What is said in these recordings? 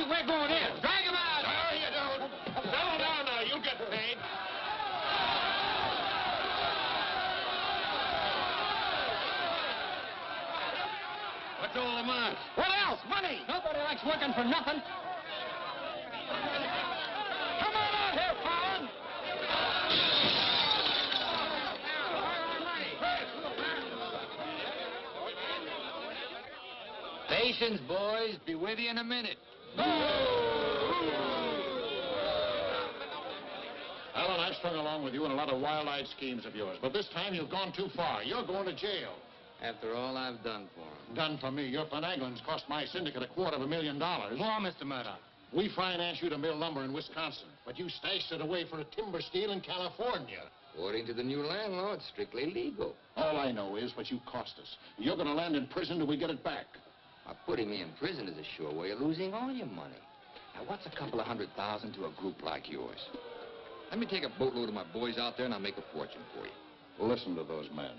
Frenchy, we're going in. Drag him out. No, you don't. Settle down now. You'll get paid. What's all the mark? What else? Money. Nobody likes working for nothing. Come on out here, Fallon. Patience, boys. Be with you in a minute. Alan, I've strung along with you in a lot of wild-eyed schemes of yours, but this time you've gone too far. You're going to jail. After all I've done for him. Done for me. Your finagling's cost my syndicate $250,000. More, Mr. Murdoch. We finance you to mill lumber in Wisconsin, but you stashed it away for a timber steel in California. According to the new landlord, strictly legal. All I know is what you cost us. You're going to land in prison till we get it back. Now, putting me in prison is a sure way of losing all your money. Now, what's a couple of $100,000 to a group like yours? Let me take a boatload of my boys out there and I'll make a fortune for you. Listen to those men.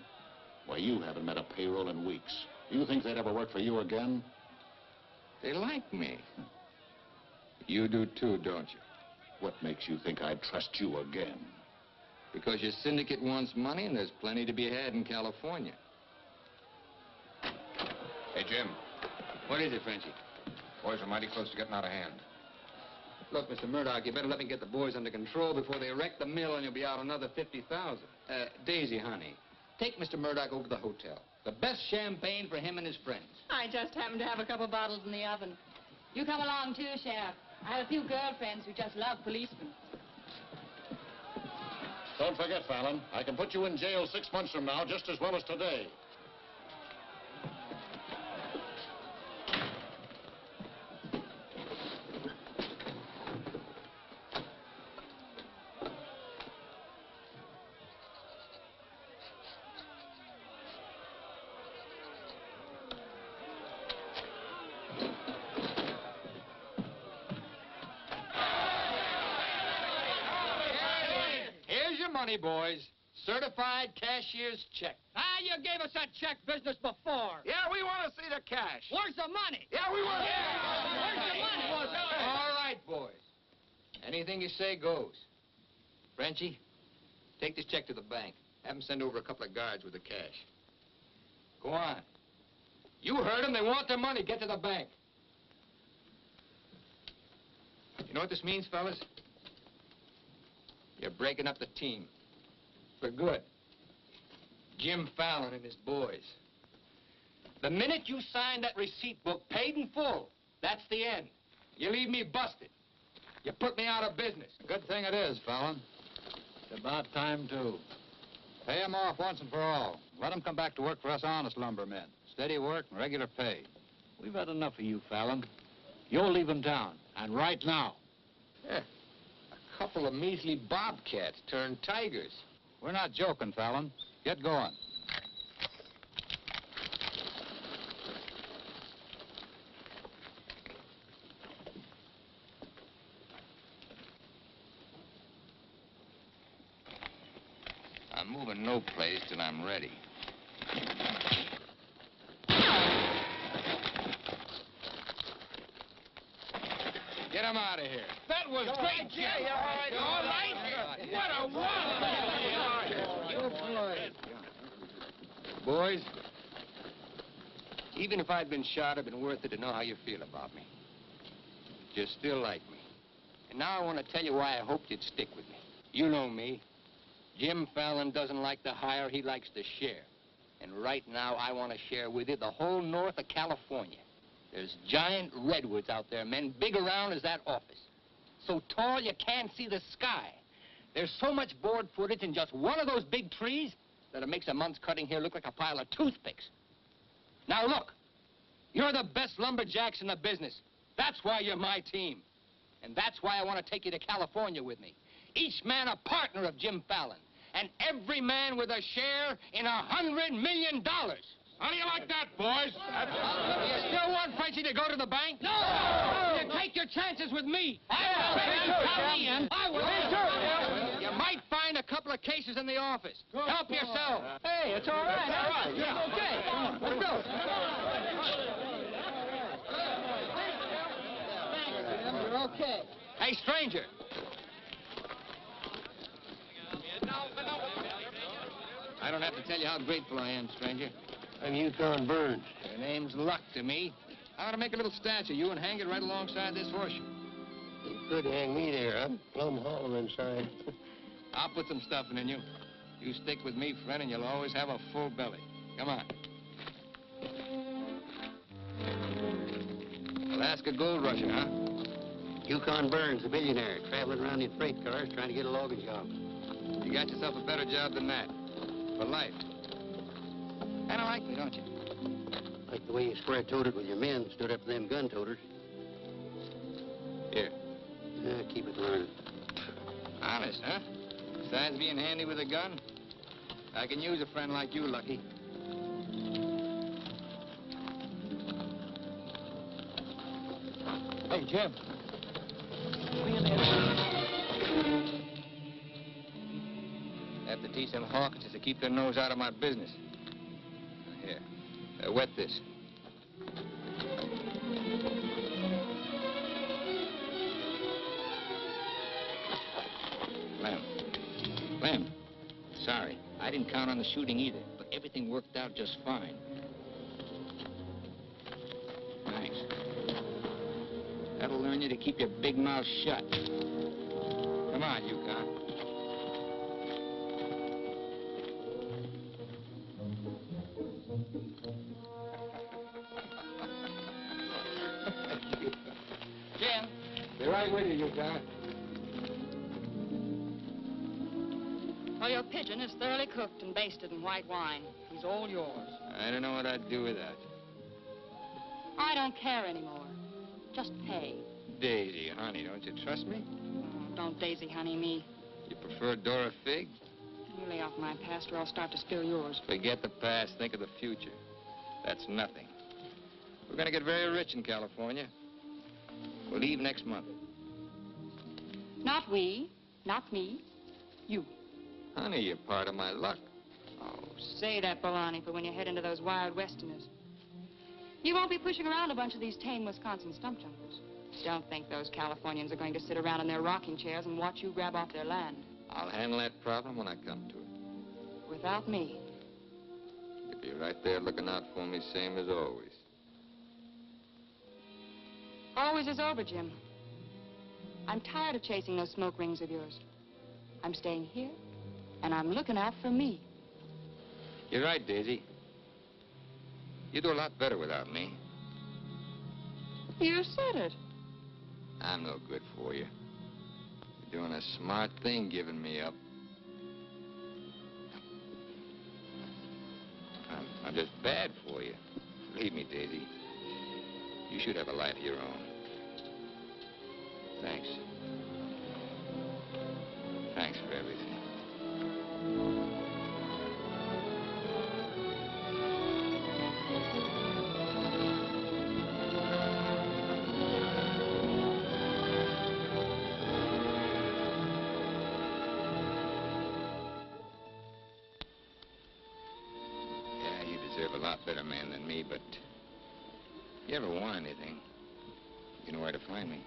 Why, you haven't met a payroll in weeks. You think they'd ever work for you again? They like me. You do too, don't you? What makes you think I'd trust you again? Because your syndicate wants money and there's plenty to be had in California. Hey, Jim. What is it, Frenchie? Boys are mighty close to getting out of hand. Look, Mr. Murdoch, you better let me get the boys under control before they wreck the mill and you'll be out another $50,000. Daisy, honey, take Mr. Murdoch over to the hotel. The best champagne for him and his friends. I just happen to have a couple bottles in the oven. You come along too, Sheriff. I have a few girlfriends who just love policemen. Don't forget, Fallon, I can put you in jail 6 months from now just as well as today. Money, boys. Certified cashier's check. Ah, you gave us that check business before. Yeah, we want to see the cash. Where's the money? Yeah, we want Where's the money? All right, boys. Anything you say goes. Frenchie, take this check to the bank. Have them send over a couple of guards with the cash. Go on. You heard them. They want their money. Get to the bank. You know what this means, fellas? You're breaking up the team. For good. Jim Fallon and his boys. The minute you sign that receipt book, paid in full, that's the end. You leave me busted. You put me out of business. Good thing it is, Fallon. It's about time, too. Pay him off once and for all. Let him come back to work for us honest lumbermen. Steady work and regular pay. We've had enough of you, Fallon. You're leaving town, and right now. Yeah. A couple of measly bobcats turned tigers. We're not joking, Fallon. Get going. I'm moving no place till I'm ready. Get him out of here. That was great, Jim. All right. What a wonderful. Boys, even if I'd been shot, it'd been worth it to know how you feel about me. You still like me. And now I want to tell you why I hoped you'd stick with me. You know me. Jim Fallon doesn't like to hire, he likes to share. And right now, I want to share with you the whole north of California. There's giant redwoods out there, men, big around as that office. So tall you can't see the sky. There's so much board footage in just one of those big trees that it makes a month's cutting here look like a pile of toothpicks. Now look, you're the best lumberjacks in the business. That's why you're my team. And that's why I want to take you to California with me. Each man a partner of Jim Fallon. And every man with a share in $100 million. How do you like that, boys? You still want Frenchie to go to the bank? No! You take your chances with me. I will. You might find a couple of cases in the office. Help yourself. Hey, it's all right. All right, yeah. Okay. Let's go. Hey, stranger. I don't have to tell you how grateful I am, stranger. I'm Yukon Burns. Your name's Luck to me. I ought to make a little statue of you and hang it right alongside this horseshoe. You could hang me there. I'm plumb hollow inside. I'll put some stuffing in you. You stick with me, friend, and you'll always have a full belly. Come on. Alaska gold rusher, huh? Yukon Burns, the billionaire, traveling around in freight cars trying to get a logging job. You got yourself a better job than that. For life. Kind of like me, don't you? Like the way you square-toted with your men, stood up to them gun-toters. Here. Keep it running. Honest, huh? Besides being handy with a gun, I can use a friend like you, Lucky. Hey, Jim. Have to teach them Hawkins to keep their nose out of my business. Here, wet this. Lem, sorry. I didn't count on the shooting either, but everything worked out just fine. Thanks. That'll learn you to keep your big mouth shut. Come on, Yukon. Jim. Be right with you, Yukon. Well, your pigeon is thoroughly cooked and basted in white wine. He's all yours. I don't know what I'd do with that. I don't care anymore. Just pay. Daisy, honey, don't you trust me? Oh, don't daisy honey me. You prefer Dora Fig? You lay off my past or I'll start to spill yours. Forget the past, think of the future. That's nothing. We're gonna get very rich in California. We'll leave next month. Not we, not me, you. Honey, you're part of my luck. Oh, say that baloney for when you head into those wild westerners. You won't be pushing around a bunch of these tame Wisconsin stump jumpers. Don't think those Californians are going to sit around in their rocking chairs and watch you grab off their land. I'll handle that problem when I come to it. Without me. You'll be right there looking out for me, same as always. Always is over, Jim. I'm tired of chasing those smoke rings of yours. I'm staying here, and I'm looking out for me. You're right, Daisy. You do a lot better without me. You said it. I'm no good for you. You're doing a smart thing giving me up. I'm just bad for you. Believe me, Daisy. You should have a life of your own. Thanks. Thanks for everything. Yeah, you deserve a lot better man than me, but if you ever want anything, you know where to find me.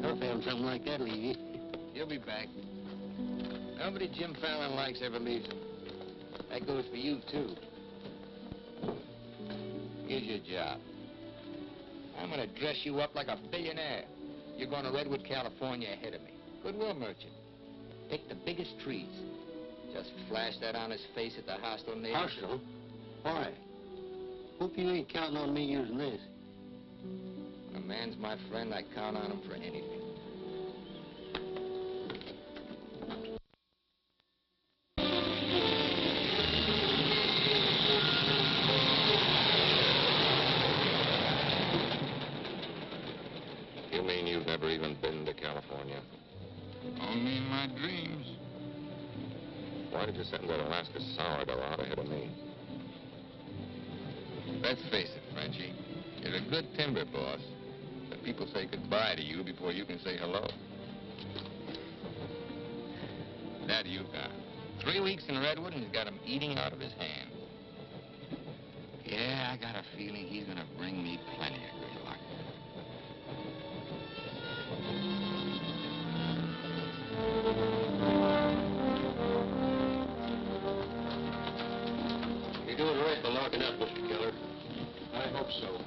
I found something like that, leave you. You'll be back. Nobody Jim Fallon likes ever leaves him. That goes for you, too. Here's your job. I'm gonna dress you up like a billionaire. You're going to Redwood, California ahead of me. Goodwill merchant. Pick the biggest trees. Just flash that on his face at the hostile neighbors. Hostile? Why? Hope you ain't counting on me using this. When a man's my friend, I count on him for anything. You mean you've never even been to California? Only in my dreams. Why did you send that Alaska sourdough out ahead of me? Let's face it, Frenchie. You're a good timber boss. But people say goodbye to you before you can say hello. That Yukon. 3 weeks in Redwood, and he's got 'em eating out of his hand. Yeah, I got a feeling he's gonna bring me plenty of good luck. You're doing right by locking up, Mr. Keller. I hope so.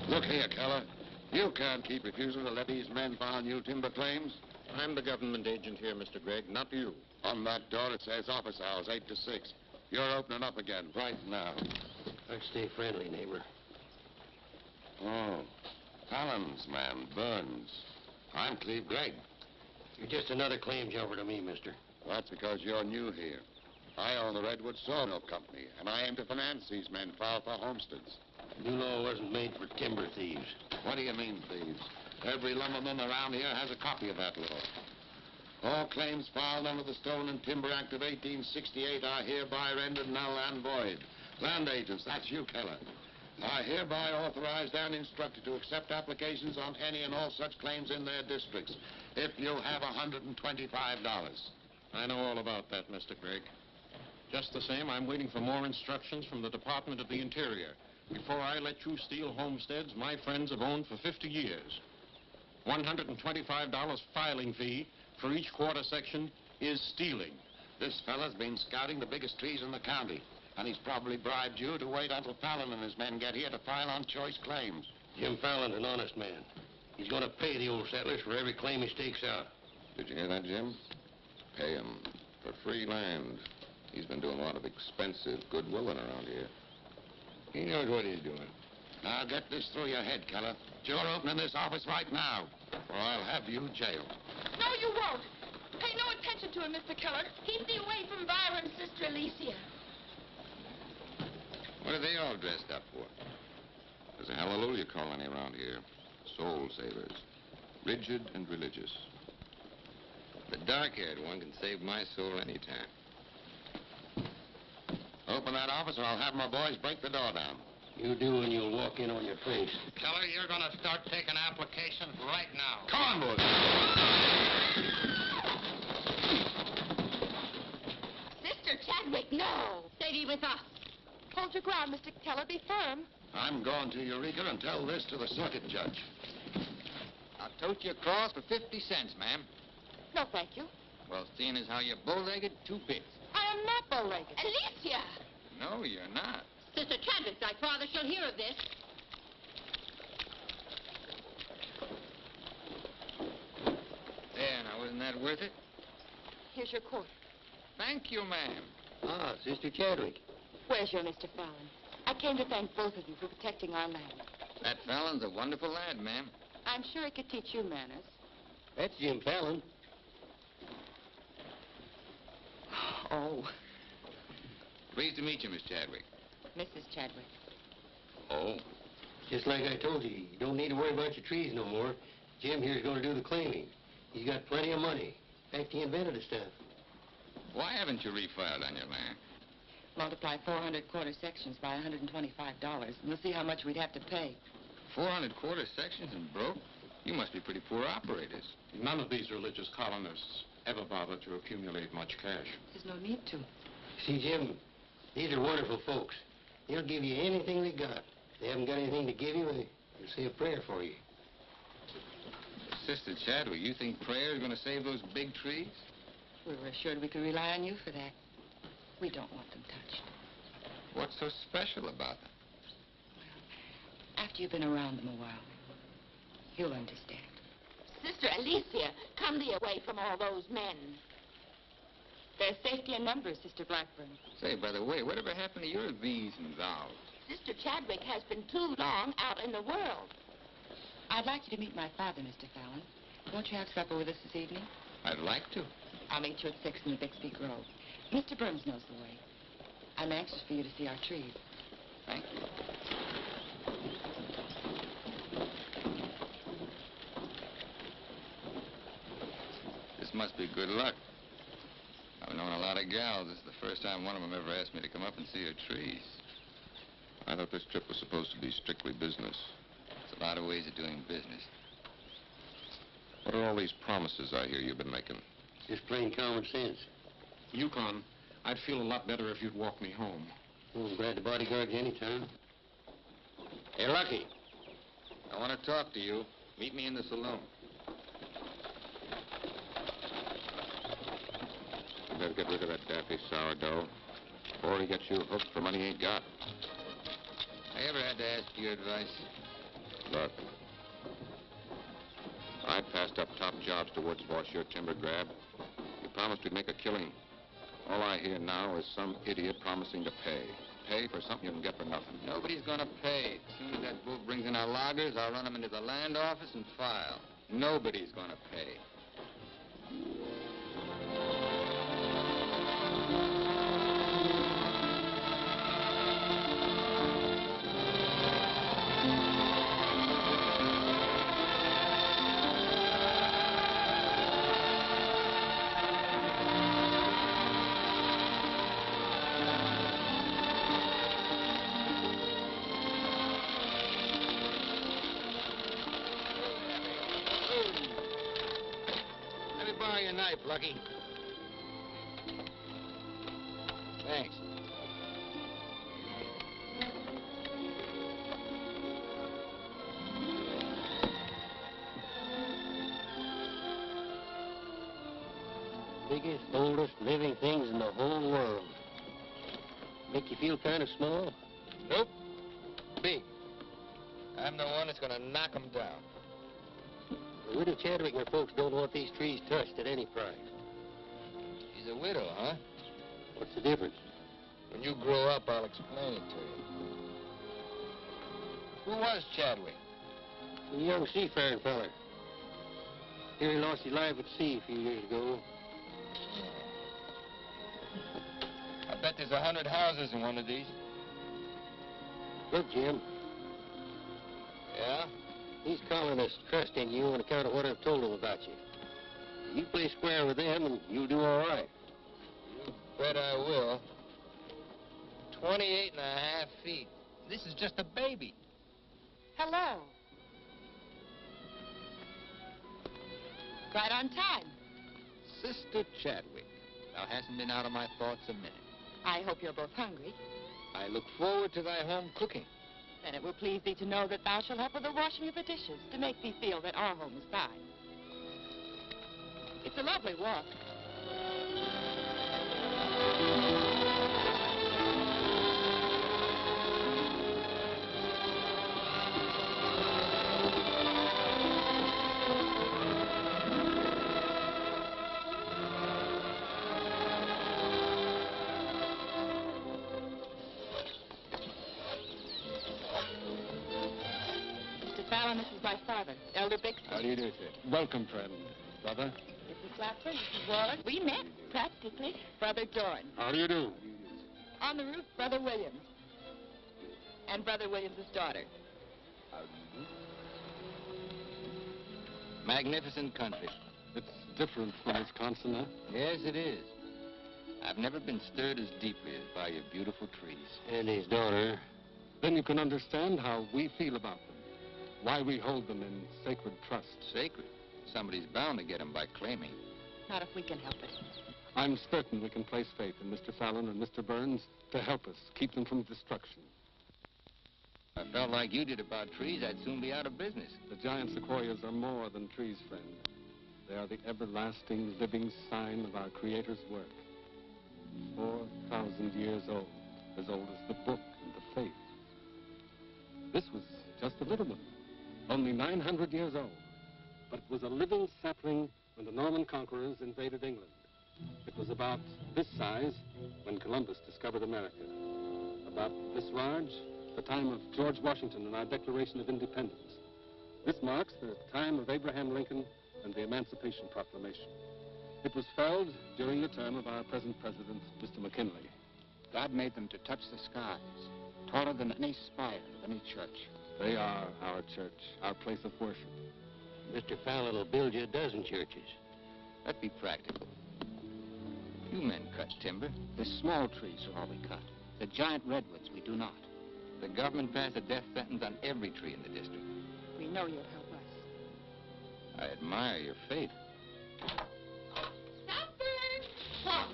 Look here, Keller. You can't keep refusing to let these men file new timber claims. I'm the government agent here, Mr. Gregg, not you. On that door, it says office hours, 8 to 6. You're opening up again right now. Let's stay friendly, neighbor. Oh, Fallon's man, Burns. I'm Cleve Gregg. You're just another claim jumper to me, mister. That's because you're new here. I own the Redwood Sawmill Company, and I aim to finance these men filed for homesteads. New law wasn't made for timber thieves. What do you mean, thieves? Every lumberman around here has a copy of that law. All claims filed under the Stone and Timber Act of 1868 are hereby rendered null and void. Land agents, that's you, Keller, are hereby authorized and instructed to accept applications on any and all such claims in their districts if you have $125. I know all about that, Mr. Gregg. Just the same, I'm waiting for more instructions from the Department of the Interior before I let you steal homesteads my friends have owned for 50 years. $125 filing fee for each quarter section is stealing. This fella's been scouting the biggest trees in the county, and he's probably bribed you to wait until Fallon and his men get here to file on choice claims. Jim Fallon's an honest man. He's going to pay the old settlers for every claim he stakes out. Did you hear that, Jim? Pay him for free land. He's been doing a lot of expensive goodwilling around here. He knows what he's doing. Now get this through your head, Keller. You're opening this office right now, or I'll have you jailed. No, you won't. Pay no attention to him, Mr. Keller. Keep me away from Byron's sister Alicia. What are they all dressed up for? There's a hallelujah colony around here. Soul savers. Rigid and religious. The dark-haired one can save my soul anytime. Open that office, or I'll have my boys break the door down. You do, and you'll walk in on your face. Keller, you're going to start taking applications right now. Come on, boys. Sister Chadwick, no. Stay be with us. Hold your ground, Mr. Keller. Be firm. I'm going to Eureka and tell this to the circuit judge. I'll tote you across for 50 cents, ma'am. No, thank you. Well, seeing as how you're bow-legged, 2 bits. I am not bow-legged. Alicia! No, you're not. Sister Chadwick, thy father shall hear of this. There, now, wasn't that worth it? Here's your quarter. Thank you, ma'am. Ah, Sister Chadwick. Where's your Mr. Fallon? I came to thank both of you for protecting our land. That Fallon's a wonderful lad, ma'am. I'm sure he could teach you manners. That's Jim Fallon. Oh, Pleased to meet you, Miss Chadwick. Mrs. Chadwick. Oh? Just like I told you, you don't need to worry about your trees no more. Jim here's going to do the claiming. He's got plenty of money. In fact, he invented the stuff. Why haven't you refiled on your land? Multiply 400 quarter sections by $125, and you'll see how much we'd have to pay. 400 quarter sections and broke? You must be pretty poor operators. None of these religious colonists ever bothered to accumulate much cash. There's no need to. See, Jim, these are wonderful folks. They'll give you anything they got. If they haven't got anything to give you, they'll say a prayer for you. Sister Chadwick, you think prayer is going to save those big trees? We were assured we could rely on you for that. We don't want them touched. What's so special about them? After you've been around them a while, you'll understand. Sister Alicia, come thee away from all those men. There's safety in numbers, Sister Blackburn. Say, by the way, whatever happened to your these and thous? Sister Chadwick has been too long out in the world. I'd like you to meet my father, Mr. Fallon. Won't you have supper with us this evening? I'd like to. I'll meet you at 6 in the Bixby Grove. Mr. Burns knows the way. I'm anxious for you to see our trees. Thank you. This must be good luck. I've known a lot of gals. This is the first time one of them ever asked me to come up and see her trees. I thought this trip was supposed to be strictly business. There's a lot of ways of doing business. What are all these promises I hear you've been making? Just plain common sense. Yukon, I'd feel a lot better if you'd walk me home. Oh, I'm glad to bodyguard you anytime. Hey, Lucky. I want to talk to you. Meet me in the saloon. You better get rid of that daffy sourdough before he gets you hooked for money he ain't got. I ever had to ask your advice? Look, I passed up top jobs to Woods boss your timber grab. You promised we'd make a killing. All I hear now is some idiot promising to pay. Pay for something you can get for nothing. Nobody's gonna pay. As soon as that bull brings in our loggers, I'll run them into the land office and file. Nobody's gonna pay. Lucky. Thanks. Biggest, oldest living things in the whole world. Make you feel kind of small? Nope. Big. I'm the one that's gonna knock them down. The widow Chadwick and her folks don't want these trees touched at any price. She's a widow, huh? What's the difference? When you grow up, I'll explain it to you. Who was Chadwick? A young seafaring feller. Here he lost his life at sea a few years ago. I bet there's 100 houses in one of these. Look, Jim. Yeah? These colonists trust in you on account of what I've told them about you. You play square with them, and you'll do all right. You bet I will. 28 and a half feet. This is just a baby. Hello. Right on time. Sister Chadwick. Thou hasn't been out of my thoughts a minute. I hope you're both hungry. I look forward to thy home cooking. Then it will please thee to know that thou shalt help with the washing of the dishes to make thee feel that our home is thine. It's a lovely walk. This is my father, Elder Bixby. How do you do, sir? Welcome, friend. Brother? Mrs. Lapford, Mrs. Warren. We met, practically. Brother Dorn. How do you do? On the roof, Brother Williams. And Brother Williams' daughter. How do you do? Magnificent country. It's different from Wisconsin, huh? Yes, it is. I've never been stirred as deeply as by your beautiful trees. And his daughter. Then you can understand how we feel about them. Why we hold them in sacred trust. Sacred? Somebody's bound to get them by claiming. Not if we can help it. I'm certain we can place faith in Mr. Fallon and Mr. Burns to help us keep them from destruction. If I felt like you did about trees, I'd soon be out of business. The giant sequoias are more than trees, friend. They are the everlasting, living sign of our Creator's work. 4,000 years old as the book and the faith. This was just a little one. Only 900 years old. But it was a living sapling when the Norman conquerors invaded England. It was about this size when Columbus discovered America. About this large, the time of George Washington and our Declaration of Independence. This marks the time of Abraham Lincoln and the Emancipation Proclamation. It was felled during the term of our present president, Mr. McKinley. God made them to touch the skies, taller than any spire of any church. They are our church, our place of worship. Mr. Fallon will build you a dozen churches. Let's be practical. You men cut timber. The small trees are all we cut. The giant redwoods we do not. The government passed a death sentence on every tree in the district. We know you'll help us. I admire your faith. Stop!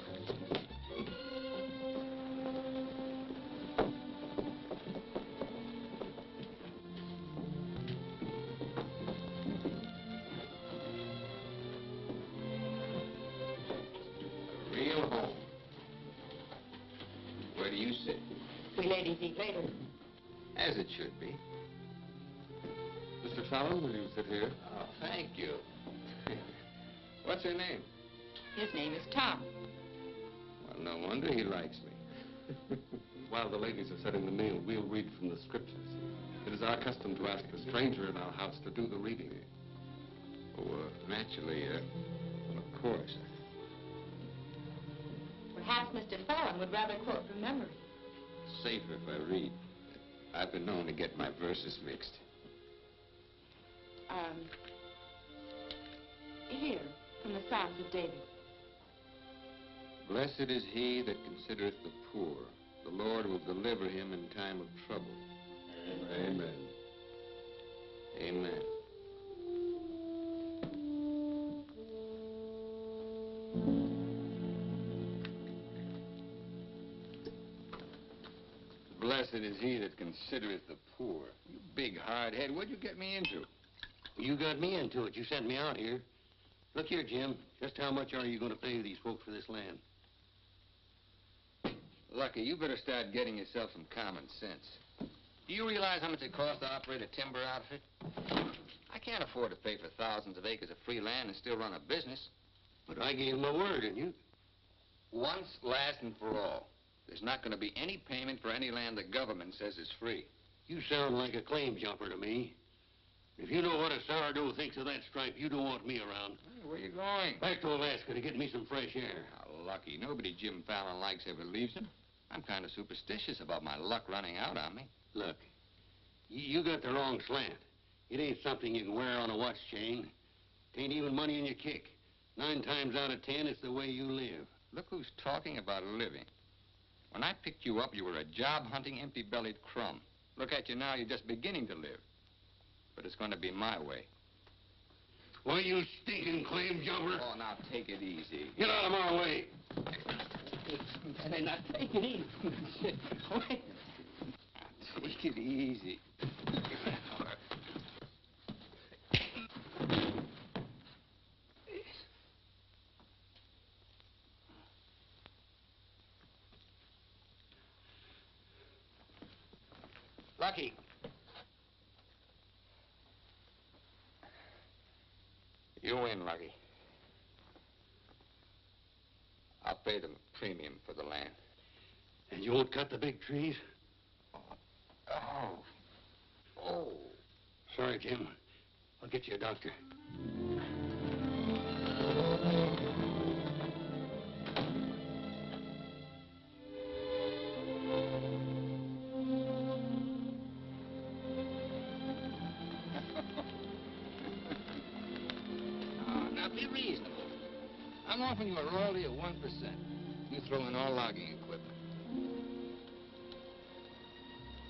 A real home. Where do you sit? We ladies eat later. As it should be. Mr. Fallon, will you sit here? Oh, thank you. What's her name? His name is Tom. Well, no wonder he likes me. While the ladies are setting the meal, we'll read from the scriptures. It is our custom to ask a stranger in our house to do the reading. Oh, naturally, of course. Perhaps Mr. Fallon would rather quote from memory. Safer if I read. I've been known to get my verses mixed. Here, from the Psalms of David. Blessed is he that considereth the poor. The Lord will deliver him in time of trouble. Amen. Amen. Blessed is he that considereth the poor. You big hard head, what'd you get me into? You got me into it. You sent me out here. Look here, Jim. Just how much are you going to pay these folks for this land? Lucky, you better start getting yourself some common sense. Do you realize how much it costs to operate a timber outfit? I can't afford to pay for thousands of acres of free land and still run a business. But I gave my word, didn't you? Once, last, and for all. There's not going to be any payment for any land the government says is free. You sound like a claim jumper to me. If you know what a sourdough thinks of that stripe, you don't want me around. Hey, where you going? Back to Alaska to get me some fresh air. How lucky. Nobody Jim Fallon likes ever leaves him. I'm kind of superstitious about my luck running out on me. Look, you got the wrong slant. It ain't something you can wear on a watch chain. It ain't even money in your kick. 9 times out of 10, it's the way you live. Look who's talking about living. When I picked you up, you were a job-hunting, empty-bellied crumb. Look at you now, you're just beginning to live. But it's going to be my way. Why, you stinking claim jumper? Oh, now take it easy. Get out of my way. Hey, now take it easy. Wait. Now, take it easy. Lucky. You win, Lucky. I'll pay the premium for the land. And you won't cut the big trees? Oh. Sorry, Jim. I'll get you a doctor. Now be reasonable. I'm offering you a royalty of 1%. You throw in all logging equipment.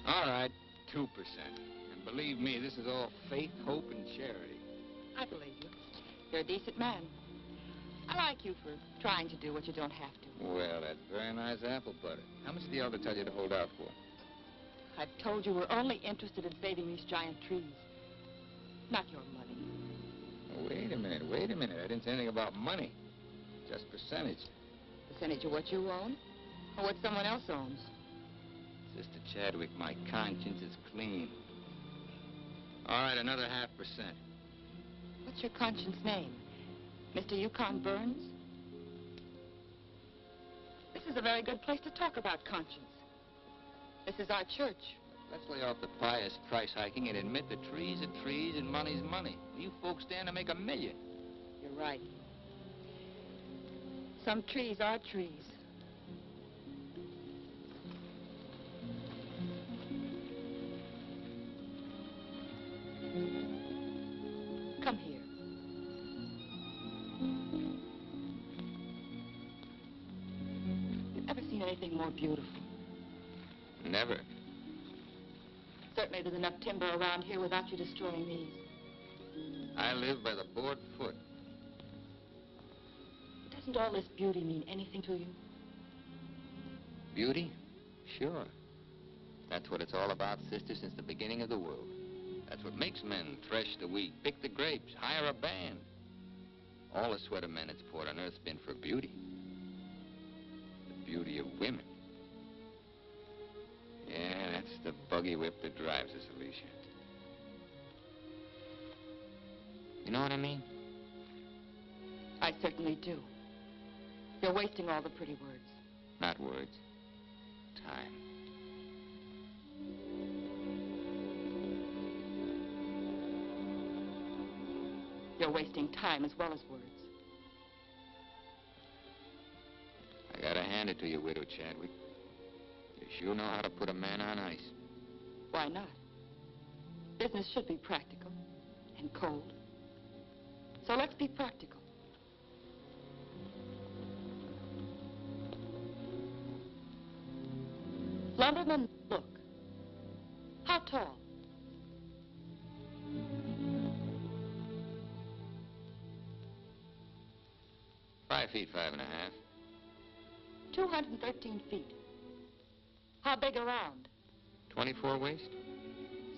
All right, 2%. And believe me, this is all faith, hope, and charity. I believe you. You're a decent man. I like you for trying to do what you don't have to. Well, that's very nice apple butter. How much did the elder tell you to hold out for? I've told you we're only interested in saving these giant trees. Not your money. Wait a minute. I didn't say anything about money. Just percentage. Percentage of what you own? Or what someone else owns? Sister Chadwick, my conscience is clean. All right, another 0.5%. What's your conscience name? Mr. Yukon Burns? This is a very good place to talk about conscience. This is our church. Let's lay off the pious price hiking and admit that trees are trees and money's money. You folks stand to make $1 million. You're right. Some trees are trees. Come here. You've ever seen anything more beautiful? Never. Certainly there's enough timber around here without you destroying these. I live by the board foot. Doesn't all this beauty mean anything to you? Beauty? Sure. That's what it's all about, sister, since the beginning of the world. That's what makes men thresh the wheat, pick the grapes, hire a band. All the sweat of men that's poured on earth's been for beauty. The beauty of women. Yeah, that's the buggy whip that drives us, Alicia. You know what I mean? I certainly do. You're wasting all the pretty words. Not words. Time. You're wasting time as well as words. I gotta hand it to you, Widow Chadwick. You sure know how to put a man on ice. Why not? Business should be practical and cold. So let's be practical. Lumberman, look. How tall? $5 feet, 5 1/2. 213 feet. How big around? 24 waist?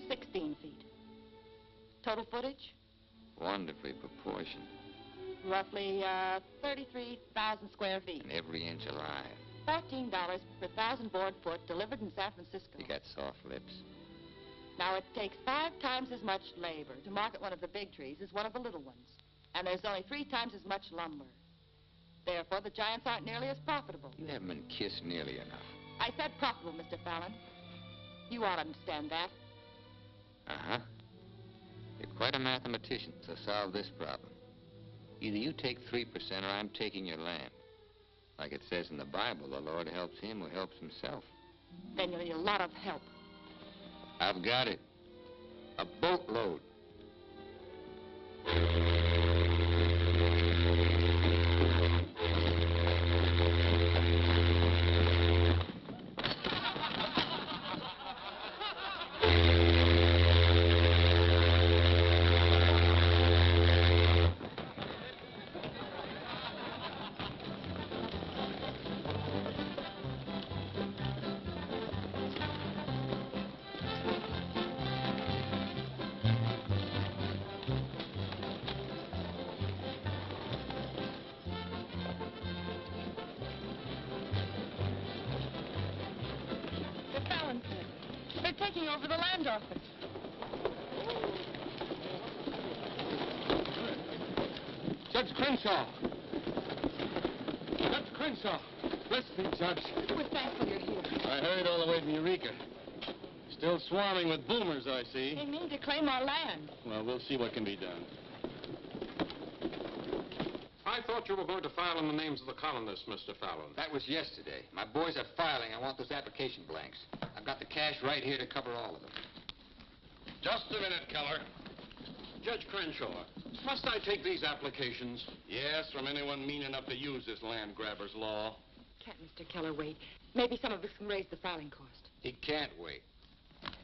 16 feet. Total footage? Wonderfully proportioned. Roughly 33,000 square feet. And every inch alive. $14 per 1,000 board foot delivered in San Francisco. You got soft lips. Now, it takes 5 times as much labor to market one of the big trees as one of the little ones. And there's only 3 times as much lumber. Therefore, the giants aren't nearly as profitable. You haven't been kissed nearly enough. I said profitable, Mr. Fallon. You ought to understand that. Uh-huh. You're quite a mathematician, so solve this problem. Either you take 3% or I'm taking your land. Like it says in the Bible, the Lord helps him who helps himself. Then you'll need a lot of help. I've got it. A boatload. Taking over the land office. Judge Crenshaw. Judge Crenshaw. Bless me, Judge. We're thankful you're here. I hurried all the way from Eureka. Still swarming with boomers, I see. They mean to claim our land. Well, we'll see what can be done. I thought you were going to file in the names of the colonists, Mr. Fallon. That was yesterday. My boys are filing. I want those application blanks. I've got the cash right here to cover all of them. Just a minute, Keller. Judge Crenshaw, must I take these applications? Yes, from anyone mean enough to use this land grabber's law. Can't Mr. Keller wait? Maybe some of us can raise the filing cost. He can't wait.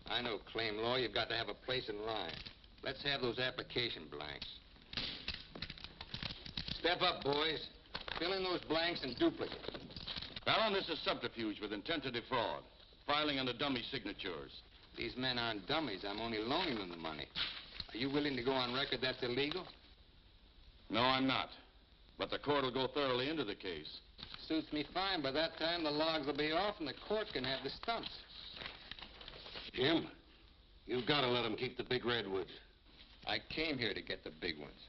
I know claim law. You've got to have a place in line. Let's have those application blanks. Step up, boys. Fill in those blanks and duplicate. Fallon, this is subterfuge with intent to defraud. Filing under dummy signatures. These men aren't dummies. I'm only loaning them the money. Are you willing to go on record that's illegal? No, I'm not. But the court will go thoroughly into the case. Suits me fine. By that time, the logs will be off and the court can have the stumps. Jim, you've got to let them keep the big redwoods. I came here to get the big ones.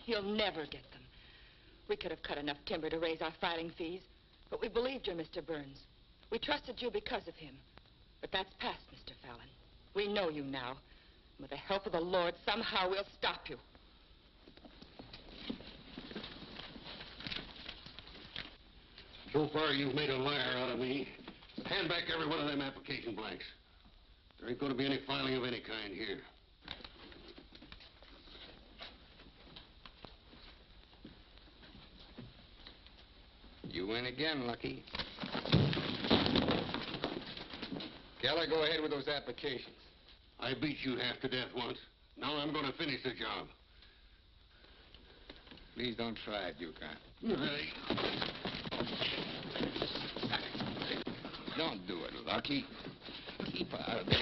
You'll never get them. We could have cut enough timber to raise our filing fees, but we believed you, Mr. Burns. We trusted you because of him. But that's past, Mr. Fallon. We know you now. And with the help of the Lord, somehow we'll stop you. So far, you've made a liar out of me. Hand back every one of them application blanks. There ain't going to be any filing of any kind here. You win again, Lucky. Keller, go ahead with those applications. I beat you half to death once. Now I'm going to finish the job. Please don't try it, Yukon. Don't do it, Lucky. Keep out of there.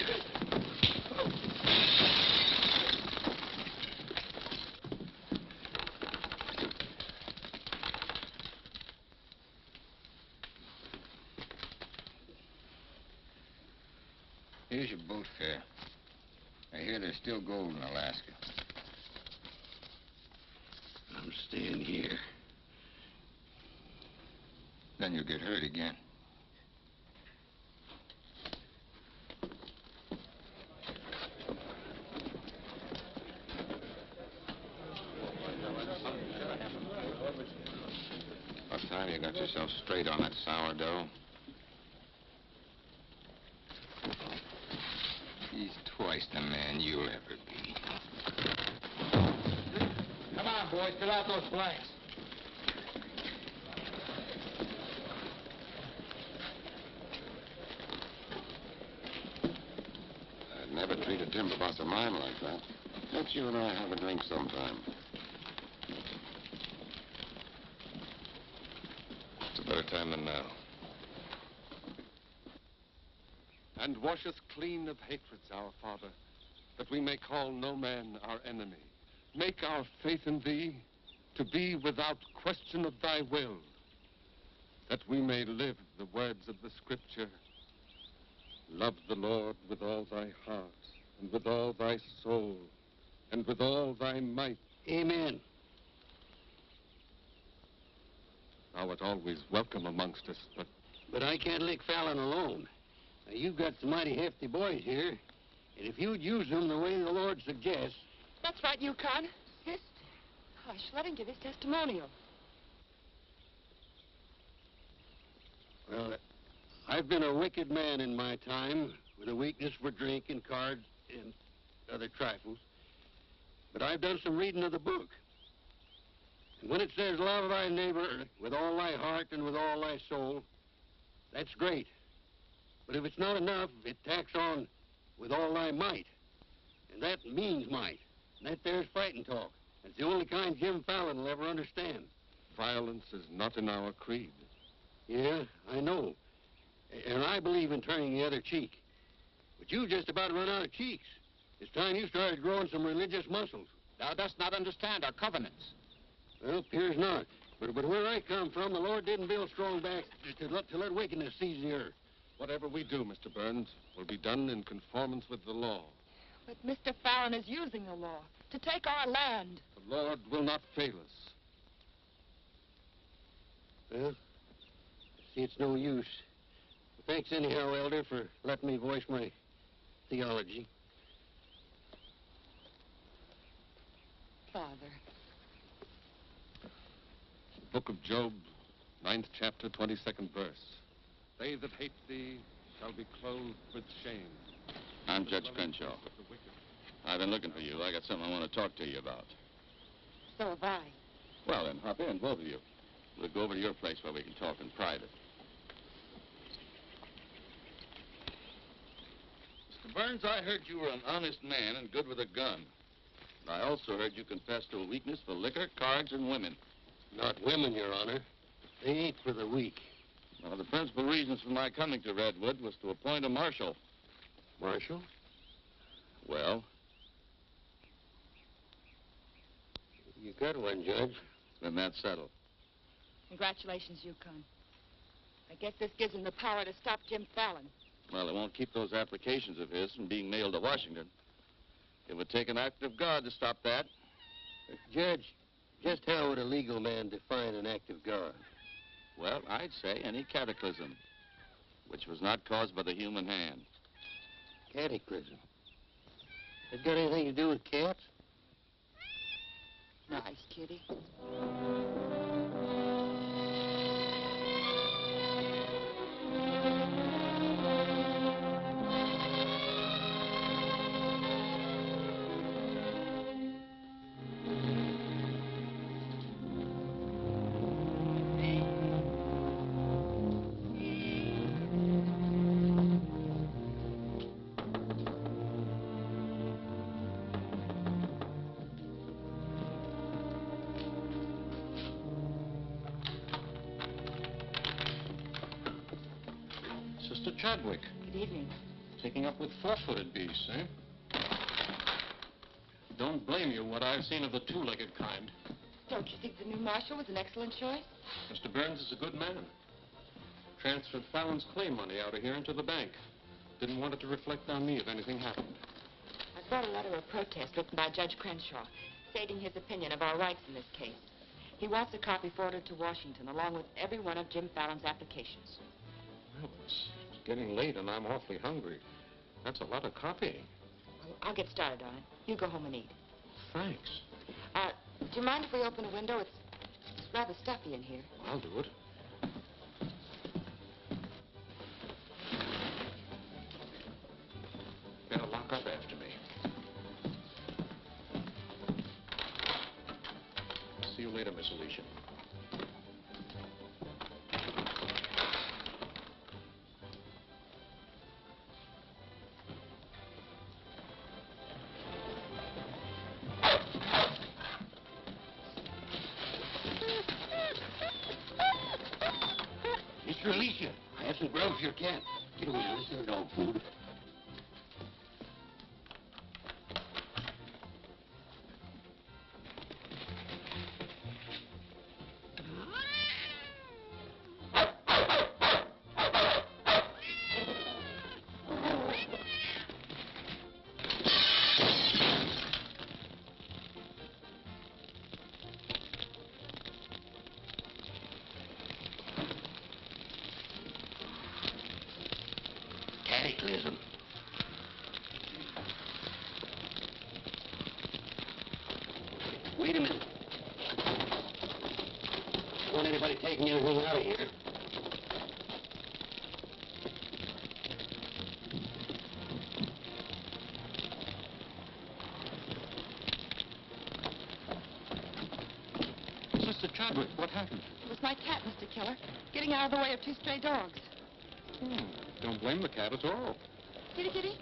Here's your boat fare. I hear there's still gold in Alaska. I'm staying here. Then you'll get hurt again. What time you got yourself straight on that sourdough? He's twice the man you'll ever be. Come on, boys, fill out those blanks. I'd never treat a timber boss of mine like that. Let's you and I have a drink sometime. It's a better time than now. And wash us clean of hatreds, our Father, that we may call no man our enemy. Make our faith in thee to be without question of thy will, that we may live the words of the Scripture. Love the Lord with all thy heart, and with all thy soul, and with all thy might. Amen. Thou art always welcome amongst us, But I can't lick Fallon alone. Now, you've got some mighty hefty boys here, and if you'd use them the way the Lord suggests... That's right, Yukon. Yes. Hush, let him give his testimonial. Well, I've been a wicked man in my time, with a weakness for drink and cards and other trifles. But I've done some reading of the book. And when it says, love thy neighbor with all thy heart and with all thy soul, that's great. But if it's not enough, it tacks on with all thy might. And that means might. And that there's fighting talk. It's the only kind Jim Fallon will ever understand. violence is not in our creed. Yeah, I know. And I believe in turning the other cheek. But you just about run out of cheeks. It's time you started growing some religious muscles. Thou dost not understand our covenants. Well, appears not. But where I come from, the Lord didn't build strong backs to let wickedness seize the earth. Whatever we do, Mr. Burns, will be done in conformance with the law. But Mr. Fallon is using the law to take our land. The Lord will not fail us. Well, see, it's no use. Thanks anyhow, Elder, for letting me voice my theology. Father. Book of Job, 9th chapter, 22nd verse. They that hate thee shall be clothed with shame. I'm Judge Crenshaw. I've been looking for you. I got something I want to talk to you about. So have I. Well, then, hop in, both of you. We'll go over to your place where we can talk in private. Mr. Burns, I heard you were an honest man and good with a gun. I also heard you confess to a weakness for liquor, cards, and women. Not women, Your Honor. They ain't for the weak. One of the principal reasons for my coming to Redwood was to appoint a marshal. Marshal? Well? You got one, Judge. Then that's settled. Congratulations, Yukon. I guess this gives him the power to stop Jim Fallon. Well, it won't keep those applications of his from being mailed to Washington. It would take an act of God to stop that. Judge, just how would a legal man define an act of God? Well, I'd say any cataclysm which was not caused by the human hand. Cataclysm? It got anything to do with cats? Nice, kitty. Mr. Chadwick. Good evening. Taking up with four-footed beasts, eh? Don't blame you what I've seen of the two-legged kind. Don't you think the new marshal was an excellent choice? Mr. Burns is a good man. Transferred Fallon's claim money out of here into the bank. Didn't want it to reflect on me if anything happened. I brought a letter of protest written by Judge Crenshaw, stating his opinion of our rights in this case. He wants a copy forwarded to Washington, along with every one of Jim Fallon's applications. Well, it's getting late and I'm awfully hungry. That's a lot of copying. Well, I'll get started on it. You go home and eat. Thanks. Do you mind if we open a window? It's rather stuffy in here. I'll do it. Better lock up after me. See you later, Miss Alicia. Mr. Alicia, I have some grub for your cat. Get away, this is dog food. Cataclysm. Wait a minute. Don't want anybody taking anything out of here. Mr. Chadwick, what happened? It was my cat, Mr. Killer, getting out of the way of two stray dogs. Don't blame the cat at all. Kitty, kitty.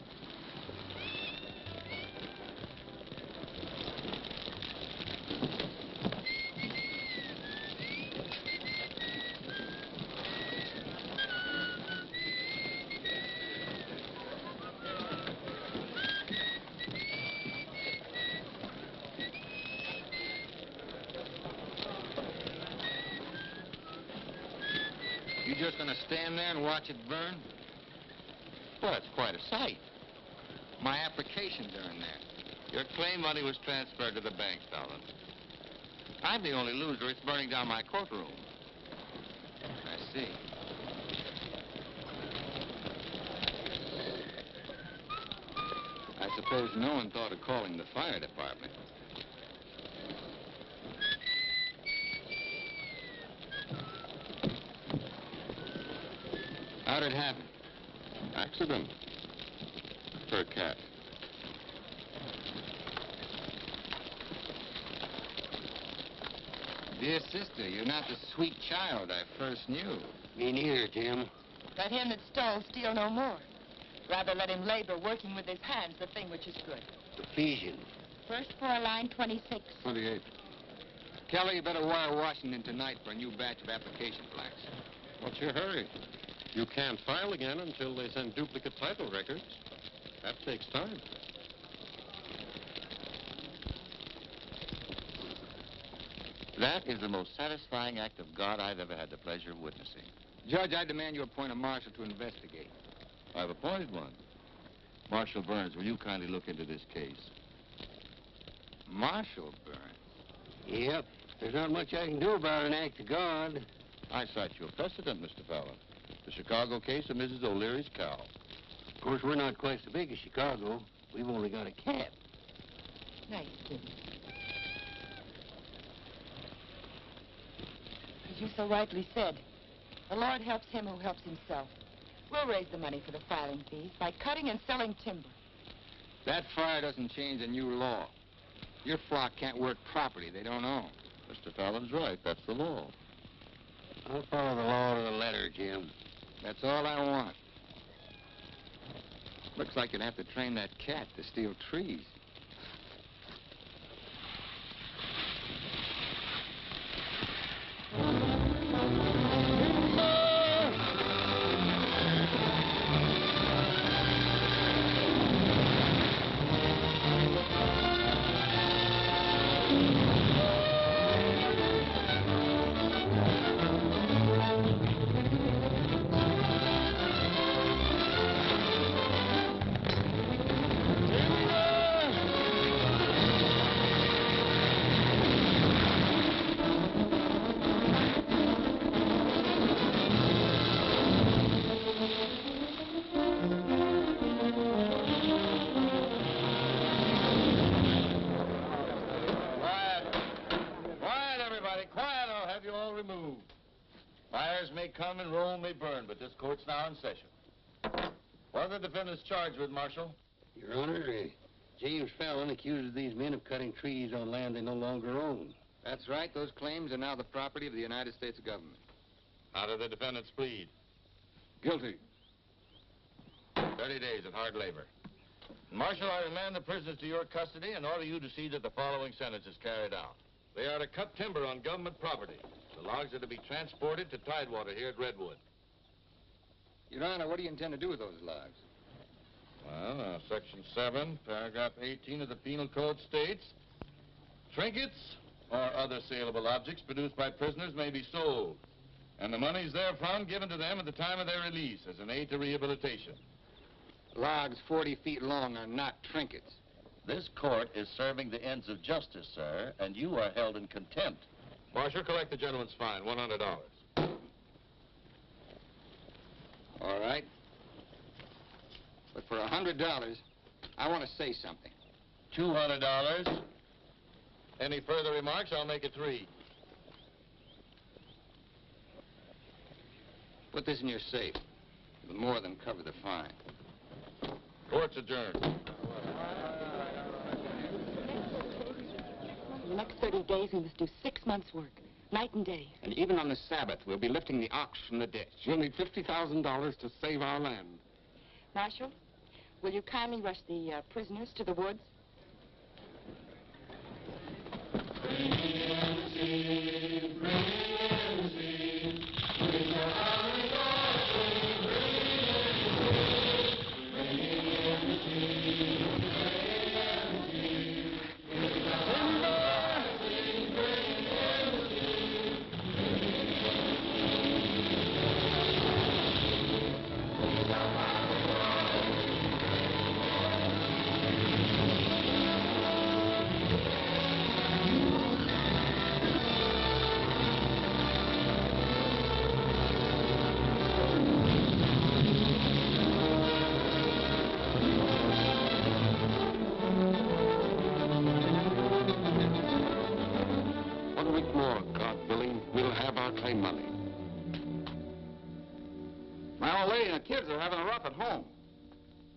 You just gonna stand there and watch it burn? Well, it's quite a sight. My applications are in there. Your claim money was transferred to the bank, Fallon. I'm the only loser. It's burning down my courtroom. I see. I suppose no one thought of calling the fire department. How'd it happen? Accident. For a cat. Dear sister, you're not the sweet child I first knew. Me neither, Jim. Let him that stole steal no more. Rather let him labor, working with his hands, the thing which is good. Ephesians. First floor, line 26. 28. Kelly, you better wire Washington tonight for a new batch of application plaques. What's your hurry? You can't file again until they send duplicate title records. That takes time. That is the most satisfying act of God I've ever had the pleasure of witnessing. Judge, I demand you appoint a marshal to investigate. I've appointed one. Marshal Burns, will you kindly look into this case? Marshal Burns? Yep. There's not much I can do about an act of God. I cite you a precedent, Mr. Fallon. The Chicago case of Mrs. O'Leary's cow. Of course, we're not quite so big as Chicago. We've only got a cat. Nice, kid. As you so rightly said, the Lord helps him who helps himself. We'll raise the money for the filing fees by cutting and selling timber. That fire doesn't change the new law. Your flock can't work property they don't own. Mr. Fallon's right. That's the law. I'll follow the law to the letter, Jim. That's all I want. Looks like you'd have to train that cat to steal trees. but this court's now in session. What are the defendants charged with, Marshal? Your Honor, James Fallon accuses these men of cutting trees on land they no longer own. That's right. Those claims are now the property of the United States government. How do the defendants plead? Guilty. 30 days of hard labor. Marshal, I remand the prisoners to your custody and order you to see that the following sentence is carried out. They are to cut timber on government property. The logs are to be transported to Tidewater here at Redwood. Your Honor, what do you intend to do with those logs? Well, Section 7, Paragraph 18 of the Penal Code states, trinkets or other saleable objects produced by prisoners may be sold, and the monies therefrom given to them at the time of their release as an aid to rehabilitation. Logs 40 feet long are not trinkets. This court is serving the ends of justice, sir, and you are held in contempt. Marshal, collect the gentleman's fine, $100. All right. But for $100, I want to say something. $200. Any further remarks, I'll make it 3. Put this in your safe. It'll more than cover the fine. Court's adjourned. For the next 30 days, we must do 6 months' work, night and day. And even on the Sabbath, we'll be lifting the ox from the ditch. We'll need $50,000 to save our land. Marshal, will you kindly rush the prisoners to the woods? Kids are having a rough at home.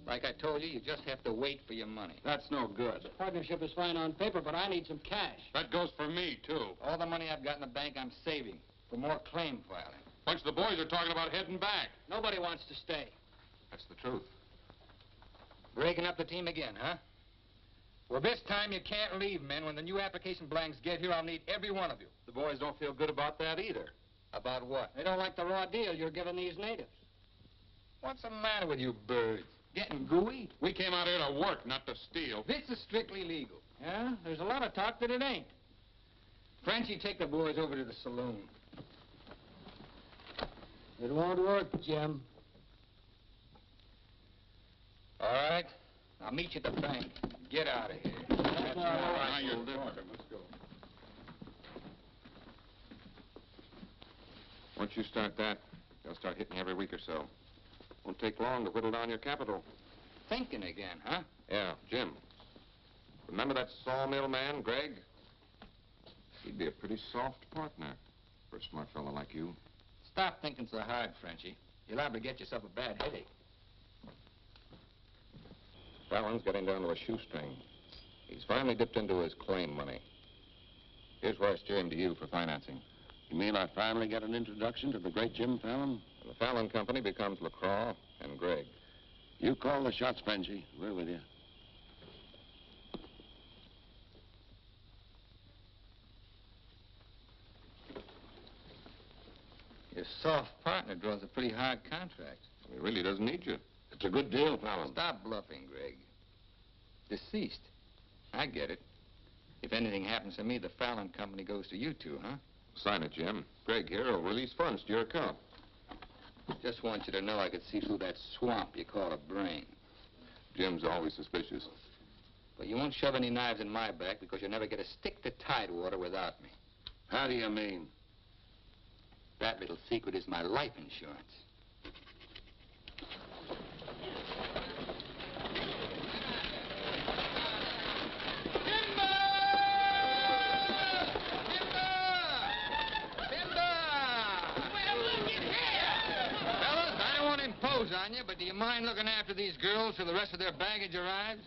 Like I told you, you just have to wait for your money. That's no good. The partnership is fine on paper, but I need some cash. That goes for me, too. All the money I've got in the bank, I'm saving for more claim filing. Bunch of the boys are talking about heading back. Nobody wants to stay. That's the truth. Breaking up the team again, huh? Well, this time you can't leave, men. When the new application blanks get here, I'll need every one of you. The boys don't feel good about that either. About what? They don't like the raw deal you're giving these natives. What's the matter with you birds? Getting gooey? We came out here to work, not to steal. This is strictly legal. Yeah? There's a lot of talk that it ain't. Frenchie, take the boys over to the saloon. It won't work, Jim. All right. I'll meet you at the bank. Get out of here. That's all right. Now you're different. Let's go. Once you start that, they'll start hitting you every week or so. Won't take long to whittle down your capital. Thinking again, huh? Yeah, Jim. Remember that sawmill man, Greg? He'd be a pretty soft partner for a smart fellow like you. Stop thinking so hard, Frenchie. You're liable to get yourself a bad headache. Fallon's getting down to a shoestring. He's finally dipped into his claim money. Here's where I steer him to you for financing. You mean I finally get an introduction to the great Jim Fallon? And the Fallon Company becomes LaCroix and Greg. You call the shots, Frenchie. We're with you. Your soft partner draws a pretty hard contract. He really doesn't need you. It's a good deal, Fallon. Stop bluffing, Greg. Deceased. I get it. If anything happens to me, the Fallon Company goes to you two, huh? Sign it, Jim. Greg here will release funds to your account. Just want you to know I could see through that swamp you call a brain. Jim's always suspicious. But you won't shove any knives in my back because you'll never get a stick to Tidewater without me. How do you mean? That little secret is my life insurance. Fellas, you, but do you mind looking after these girls till the rest of their baggage arrives?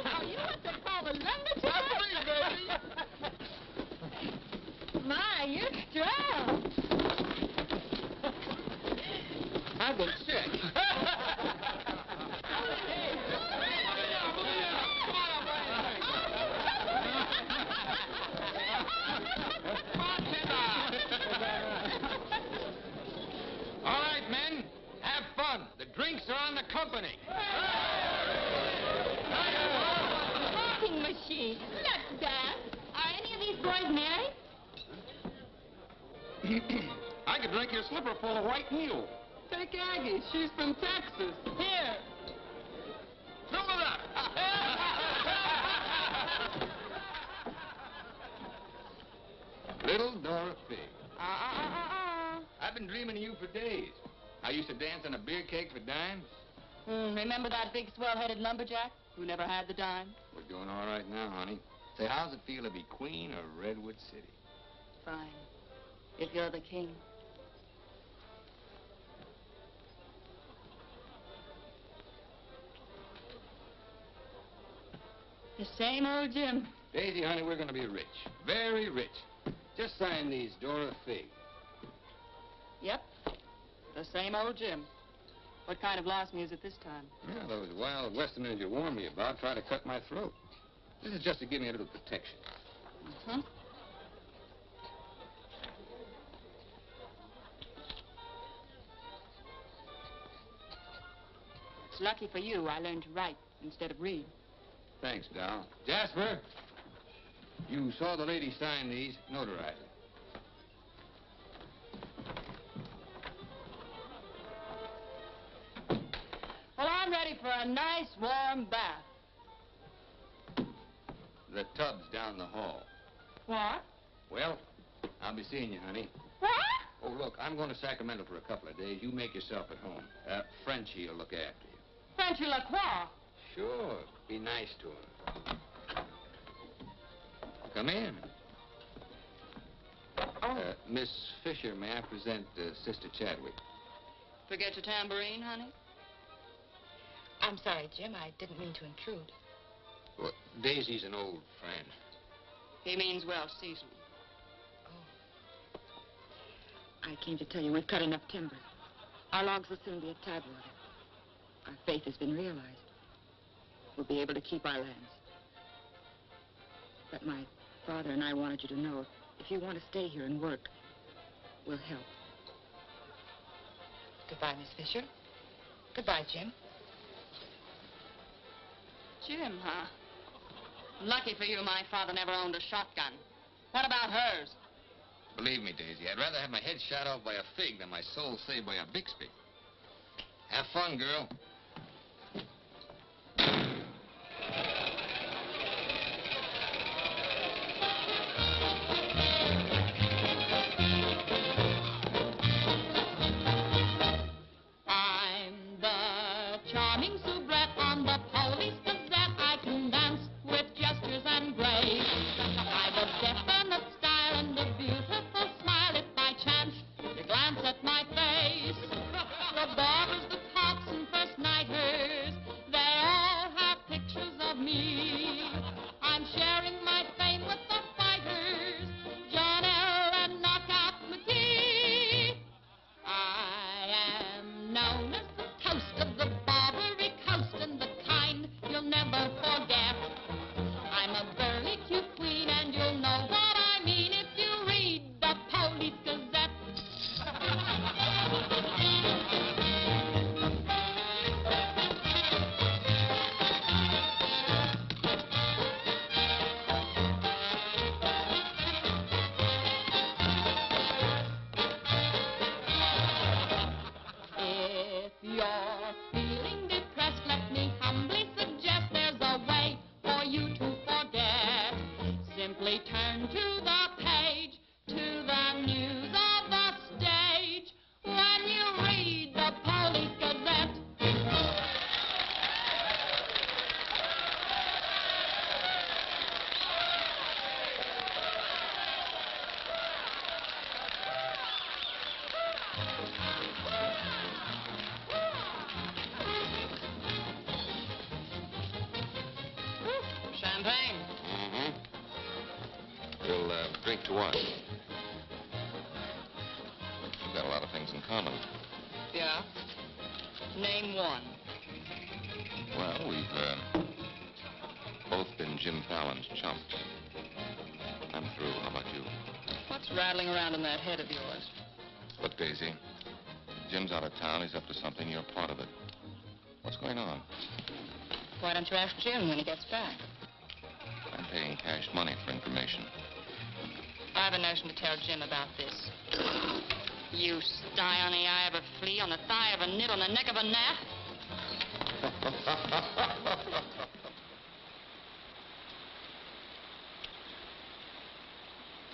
Oh, you want to call a lumberjack? My, you're strong. I've been sick. All right, men, have fun. The drinks are on the company. Talking machine. Let's dance. Are any of these boys married? I could drink your slipper full of white mule. Take Aggie. She's from Texas. Here. Fill it up. Little Dora Fig. I've been dreaming of you for days. I used to dance on a beer cake for dimes. Remember that big swell-headed lumberjack who never had the dime? We're doing all right now, honey. Say, how's it feel to be queen of Redwood City? Fine. If you're the king. The same old Jim. Daisy, honey, we're going to be rich. Very rich. Just sign these, Dora Fig. Yep. The same old Jim. What kind of lost music this time? Yeah, those wild westerners you warned me about try to cut my throat. This is just to give me a little protection. Mm-hmm. It's lucky for you I learned to write instead of read. Thanks, Dow. Jasper, you saw the lady sign these. Notarize it. Well, I'm ready for a nice warm bath. The tub's down the hall. What? Well, I'll be seeing you, honey. What? Oh, look, I'm going to Sacramento for a couple of days. You make yourself at home. Frenchie will look after you. Frenchy Lacroix. Sure. Be nice to him. Come in. Oh. Miss Fisher, may I present Sister Chadwick? Forget your tambourine, honey? I'm sorry, Jim. I didn't mean to intrude. Well, Daisy's an old friend. He means well seasoned. Oh. I came to tell you we've cut enough timber. Our logs will soon be at Tidewater. Our faith has been realized. We'll be able to keep our lands. But my father and I wanted you to know if you want to stay here and work, we'll help. Goodbye, Miss Fisher. Goodbye, Jim. Jim, huh? Lucky for you, my father never owned a shotgun. What about hers? Believe me, Daisy, I'd rather have my head shot off by a fig than my soul saved by a Bixby. Have fun, girl. I'm the charming soubrette on the Police Gazette. I can dance with gestures and grace. I've a definite style and a beautiful smile. If by chance you glance at my face, the barbers, the cops, and first nighters, they all have pictures of me. I'm sharing my fame with the fighters, John L. and Knockout McGee. I am known as the toast of the Barbary Coast and the kind you'll never forget. I'm a burly cute queen and you'll know what I mean if you read the Police Gazette. If you're feeling depressed, let me humbly suggest there's a way for you to forget. Simply turn to the page, to the news of the stage, when you read the Police Gazette. champagne? Mm-hmm. We'll drink to what? We've got a lot of things in common. Yeah? Name one. Well, we've both been Jim Fallon's chumps. I'm through. How about you? What's rattling around in that head of yours? Look, Daisy, Jim's out of town. He's up to something. You're part of it. What's going on? Why don't you ask Jim when he gets back? I'm paying cash money for information. I have a notion to tell Jim about this. You sty on the eye of a flea, on the thigh of a nit, on the neck of a gnat.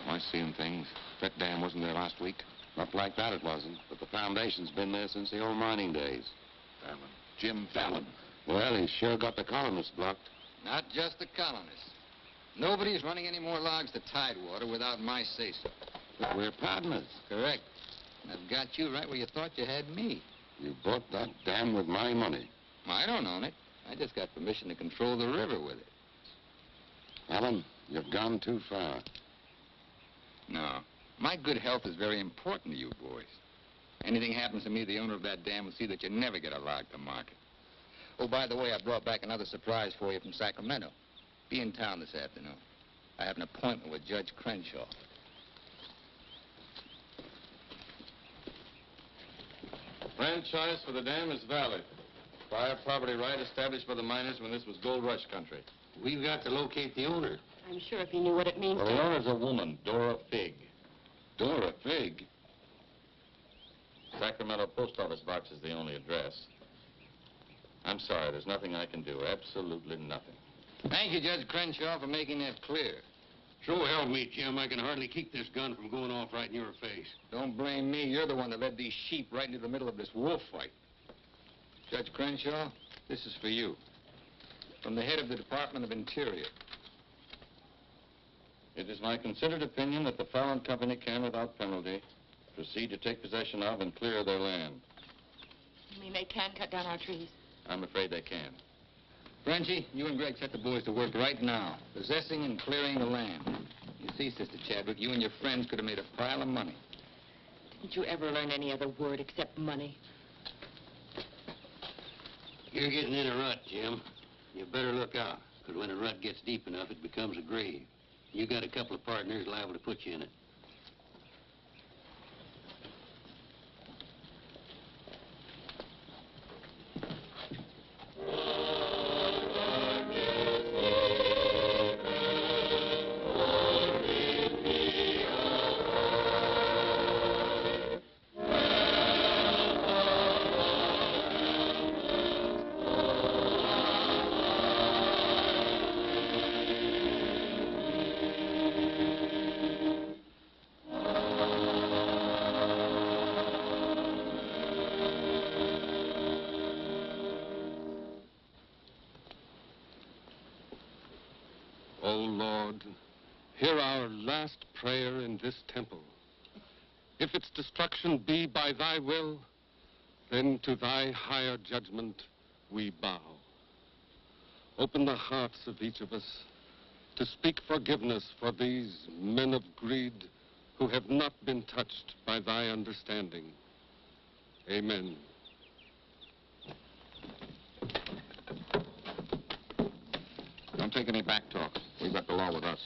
Am I seeing things? That dam wasn't there last week? Not like that it wasn't, but the foundation's been there since the old mining days. Fallon. Jim Fallon. Well, he's sure got the colonists blocked. Not just the colonists. Nobody's running any more logs to Tidewater without my say-so. But we're partners. Correct. And I've got you right where you thought you had me. You bought that dam with my money. I don't own it. I just got permission to control the river with it. Fallon, you've gone too far. No. My good health is very important to you boys. Anything happens to me, the owner of that dam will see that you never get a log to market. Oh, by the way, I brought back another surprise for you from Sacramento. Be in town this afternoon. I have an appointment with Judge Crenshaw. Franchise for the dam is valid. Prior property right established by the miners when this was gold rush country. We've got to locate the owner. I'm sure if he knew what it means Well, to... the owner's a woman, Dora Fig. Dora Fig? Sacramento post office box is the only address. I'm sorry, there's nothing I can do. Absolutely nothing. Thank you, Judge Crenshaw, for making that clear. Sure help me, Jim. I can hardly keep this gun from going off right in your face. Don't blame me. You're the one that led these sheep right into the middle of this wolf fight. Judge Crenshaw, this is for you. From the head of the Department of Interior. It is my considered opinion that the Fallon Company can, without penalty, proceed to take possession of and clear their land. You mean they can cut down our trees? I'm afraid they can. Frenchie, you and Greg set the boys to work right now, possessing and clearing the land. You see, Sister Chadwick, you and your friends could have made a pile of money. Didn't you ever learn any other word except money? You're getting in a rut, Jim. You better look out, because when a rut gets deep enough, it becomes a grave. You got a couple of partners liable to put you in it. O Lord, hear our last prayer in this temple. If its destruction be by thy will, then to thy higher judgment we bow. Open the hearts of each of us to speak forgiveness for these men of greed who have not been touched by thy understanding. Amen. Don't take any back talk. We've got the law with us.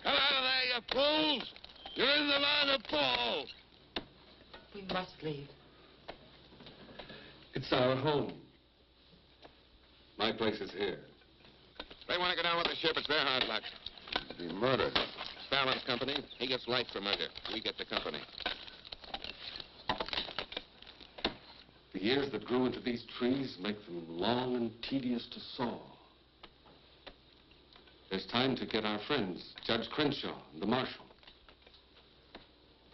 Come out of there, you fools! You're in the line of fall! We must leave. It's our home. My place is here. They want to go down with the ship. It's their hard luck. Be murdered. Fallon's company. He gets life for murder. We get the company. The years that grew into these trees make them long and tedious to saw. There's time to get our friends, Judge Crenshaw and the marshal.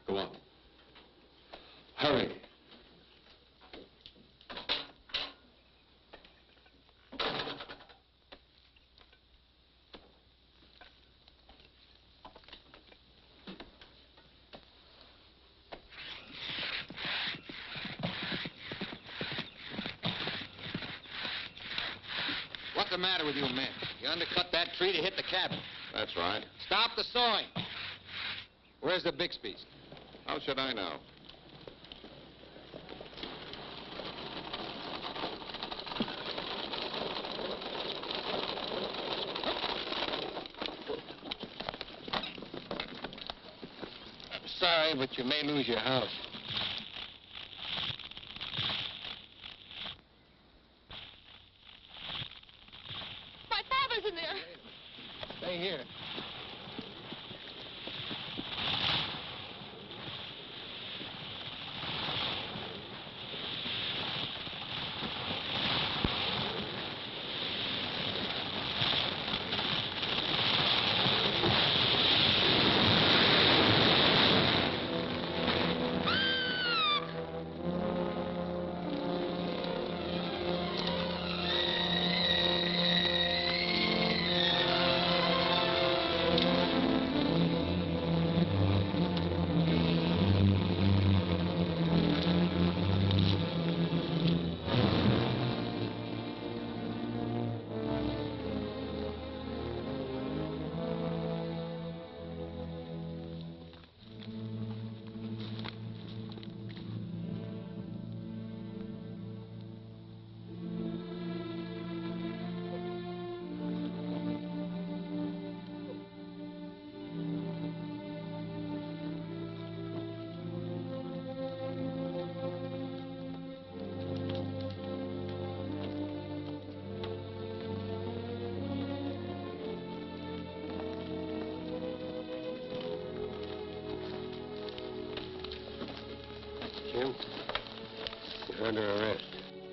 Go on. Hurry. What's the matter with you men? You undercut that tree to hit the cabin. That's right. Stop the sawing. Where's the Bixby's? How should I know? Sorry, but you may lose your house. My father's in there. Stay here. Jim, you're under arrest.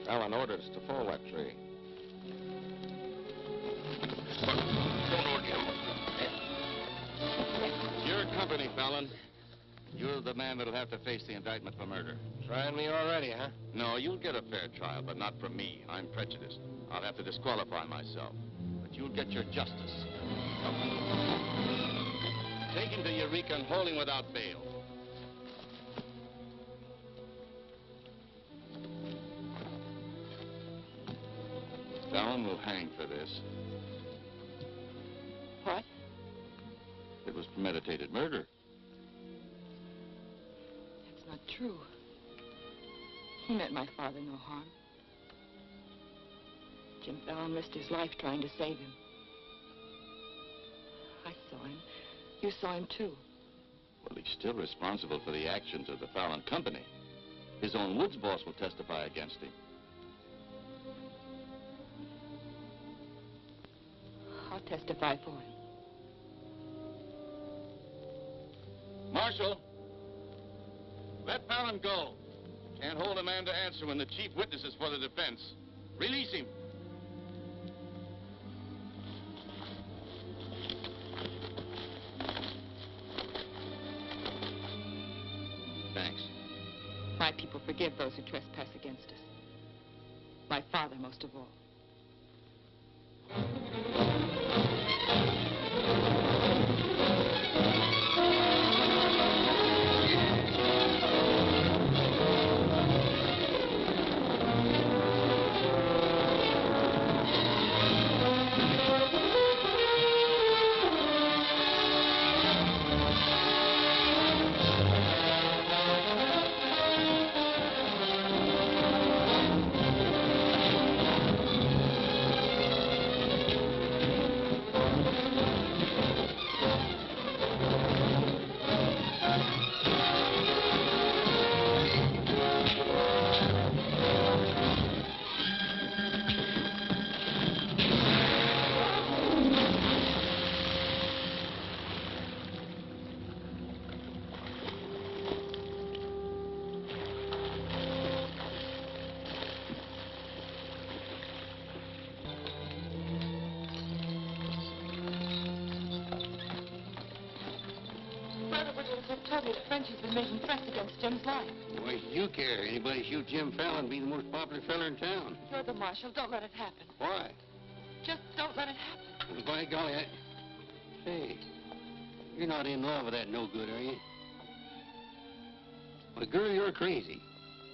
Fallon ordered us to fall that tree. Your company, Fallon. You're the man that'll have to face the indictment for murder. Trying me already, huh? No, you'll get a fair trial, but not from me. I'm prejudiced. I'll have to disqualify myself. But you'll get your justice. Take him to Eureka and hold him without bail. Fallon will hang for this. What? It was premeditated murder. That's not true. He meant my father no harm. Jim Fallon risked his life trying to save him. I saw him. You saw him, too. Well, he's still responsible for the actions of the Fallon Company. His own woods boss will testify against him. I'll testify for him. Marshal, let Fallon go. Can't hold a man to answer when the chief witness is for the defense. Release him. Thanks. My people forgive those who trespass against us. My father most of all. Told me that Frenchie's been making threats against Jim's life. Why do you care? Anybody shoot Jim Fallon, be the most popular fella in town. You're the marshal. Don't let it happen. Why? Just don't let it happen. Well, by golly, Hey, you're not in love with that no good, are you? Well, girl, you're crazy.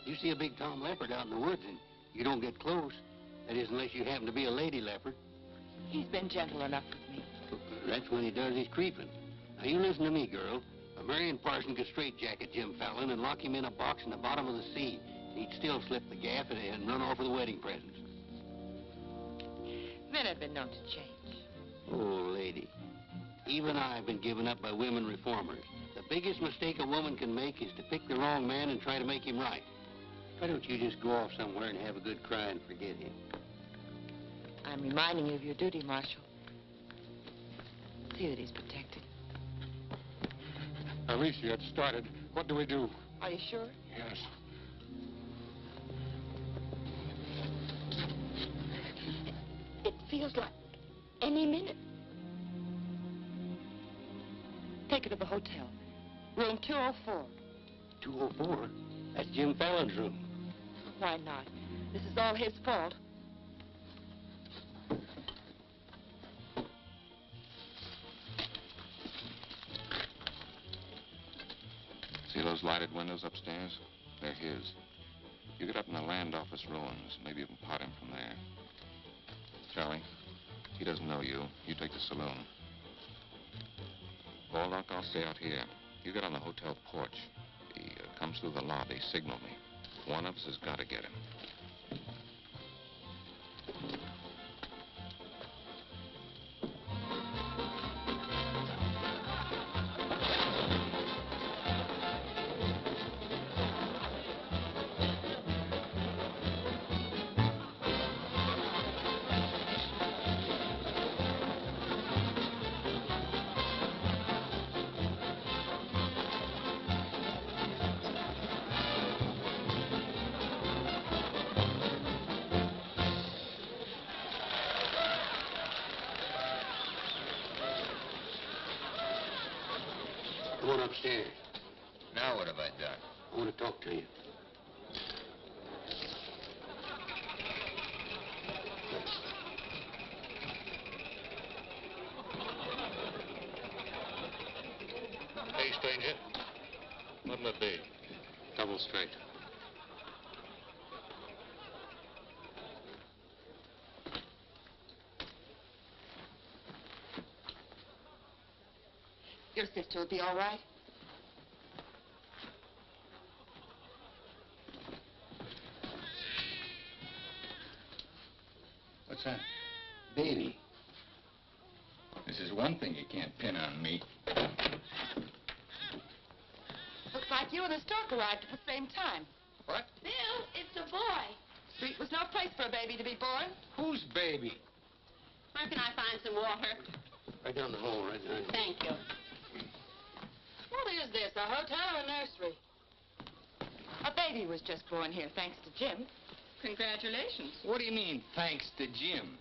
You see a big tom leopard out in the woods and you don't get close. That is, unless you happen to be a lady leopard. He's been gentle enough with me. That's when he does his creeping. Now, you listen to me, girl. A Marion Parson could straitjacket Jim Fallon and lock him in a box in the bottom of the sea. He'd still slip the gap and run off with the wedding presents. Men have been known to change. Oh, lady. Even I've been given up by women reformers. The biggest mistake a woman can make is to pick the wrong man and try to make him right. Why don't you just go off somewhere and have a good cry and forget him? I'm reminding you of your duty, Marshal. See that he's protected. Alicia, it started. What do we do? Are you sure? Yes. It feels like any minute. Take her to the hotel. Room 204. 204? That's Jim Fallon's room. Why not? This is all his fault. See those lighted windows upstairs? They're his. You get up in the land office ruins. Maybe you can pot him from there. Charlie, he doesn't know you. You take the saloon. Baldock, I'll stay out here. You get on the hotel porch. He comes through the lobby. Signal me. One of us has got to get him. Come on upstairs. Now what have I done? I want to talk to you. Hey, stranger. What'll it be? Double straight. Your sister will be all right. What's that? Baby. This is one thing you can't pin on me. Looks like you and the stork arrived at the same time. What? Bill, it's a boy. Street was no place for a baby to be born. Whose baby? Where can I find some water? Right down the hall, right there. Thank you. What is this, a hotel or a nursery? A baby was just born here, thanks to Jim. Congratulations. What do you mean, thanks to Jim?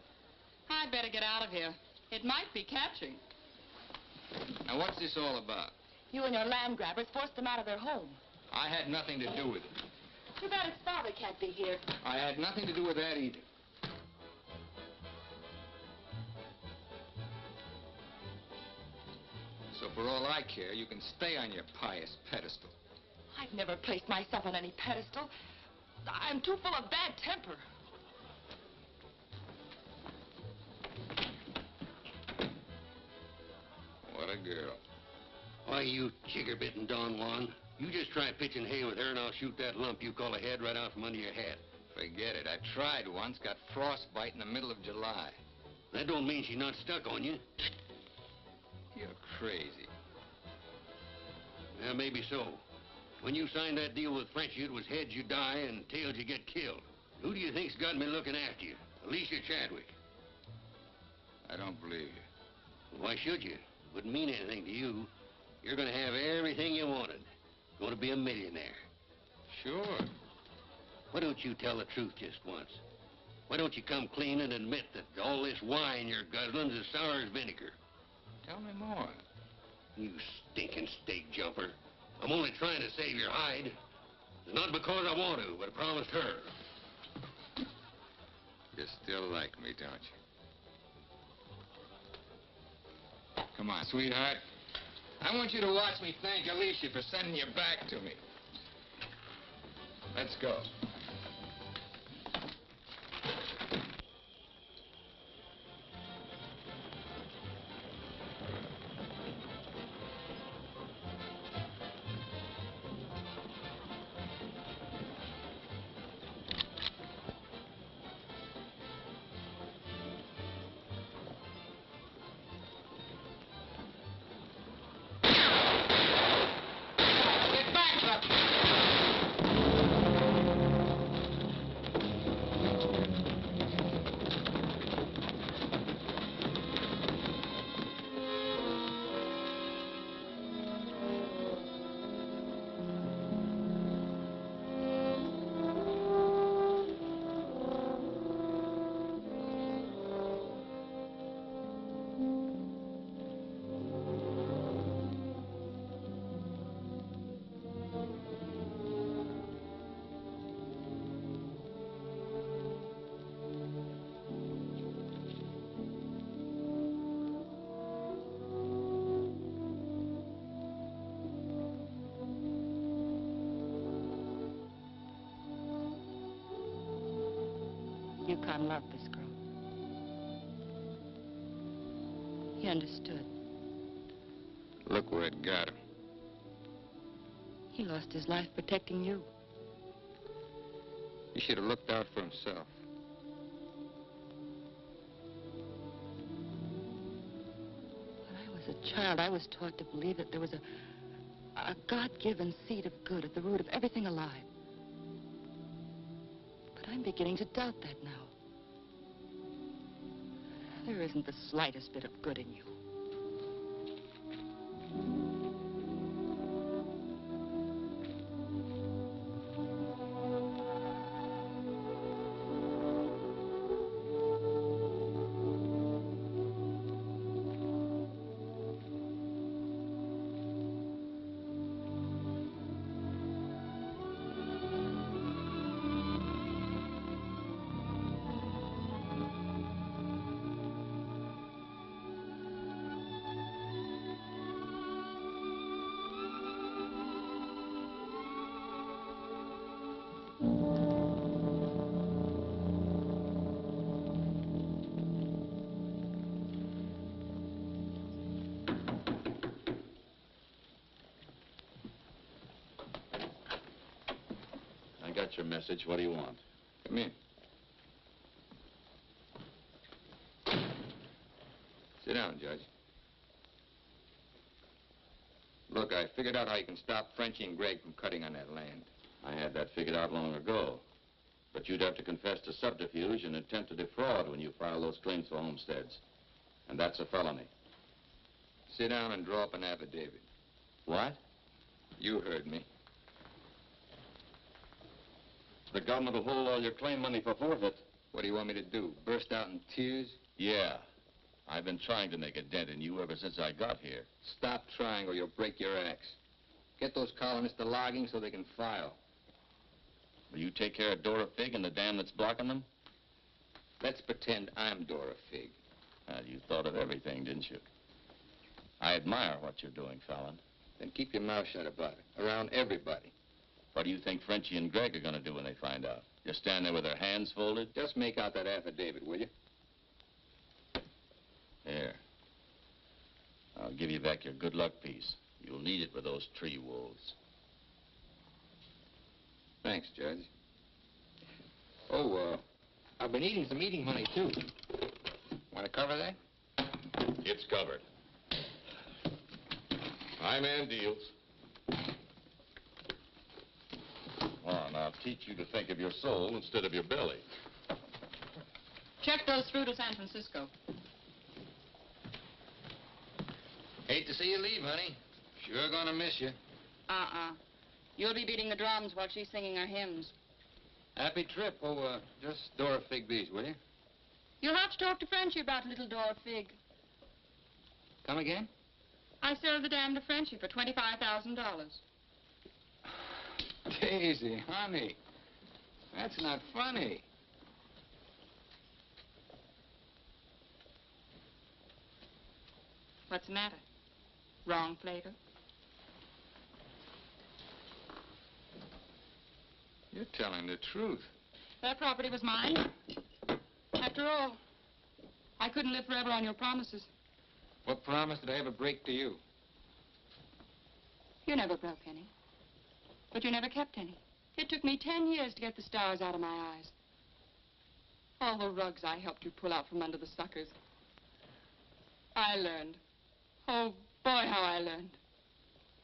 I'd better get out of here. It might be catching. Now, what's this all about? You and your land grabbers forced them out of their home. I had nothing to do with it. Too bad his father can't be here. I had nothing to do with that either. So for all I care, you can stay on your pious pedestal. I've never placed myself on any pedestal. I'm too full of bad temper. What a girl. Why, you chigger-bitten Don Juan. You just try pitching hay with her and I'll shoot that lump you call a head right out from under your hat. Forget it. I tried once, got frostbite in the middle of July. That don't mean she's not stuck on you. You're crazy. Yeah, maybe so. When you signed that deal with Frenchy, it was heads you die and tails you get killed. Who do you think's got me looking after you? Alicia Chadwick. I don't believe you. Why should you? Wouldn't mean anything to you. You're going to have everything you wanted. Going to be a millionaire. Sure. Why don't you tell the truth just once? Why don't you come clean and admit that all this wine you're guzzling's as sour as vinegar? Tell me more. You stinking stake jumper. I'm only trying to save your hide. It's not because I want to, but I promised her. You still like me, don't you? Come on, sweetheart. I want you to watch me thank Alicia for sending you back to me. Let's go. time loved this girl. He understood. Look where it got him. He lost his life protecting you. He should have looked out for himself. When I was a child, I was taught to believe that there was a God-given seed of good at the root of everything alive. But I'm beginning to doubt that now. There isn't the slightest bit of good in you. I got your message. What do you want? Come in. Sit down, Judge. Look, I figured out how you can stop Frenchie and Greg from cutting on that land. I had that figured out long ago. But you'd have to confess to subterfuge and attempt to defraud when you file those claims for homesteads. And that's a felony. Sit down and draw up an affidavit. What? You heard me. The government will hold all your claim money for forfeit. What do you want me to do? Burst out in tears? Yeah. I've been trying to make a dent in you ever since I got here. Stop trying or you'll break your axe. Get those colonists to logging so they can file. Will you take care of Dora Fig and the dam that's blocking them? Let's pretend I'm Dora Fig. You thought of everything, didn't you? I admire what you're doing, Fallon. Then keep your mouth shut about it, around everybody. What do you think Frenchie and Greg are going to do when they find out? Just stand there with their hands folded? Just make out that affidavit, will you? Here. I'll give you back your good luck piece. You'll need it with those tree wolves. Thanks, Judge. Oh, I've been eating some eating money, too. Want to cover that? It's covered. My man deals. Well, now I'll teach you to think of your soul instead of your belly. Check those through to San Francisco. Hate to see you leave, honey. Sure gonna miss you. You'll be beating the drums while she's singing her hymns. Happy trip. Oh, just Dora Fig these, will you? You'll have to talk to Frenchie about little Dora Fig. Come again? I sold the dam to Frenchie for $25,000. Daisy, honey. That's not funny. What's the matter? Wrong flavor? You're telling the truth. That property was mine. After all, I couldn't live forever on your promises. What promise did I ever break to you? You never broke any. But you never kept any. It took me 10 years to get the stars out of my eyes. All the rugs I helped you pull out from under the suckers. I learned. Oh, boy, how I learned.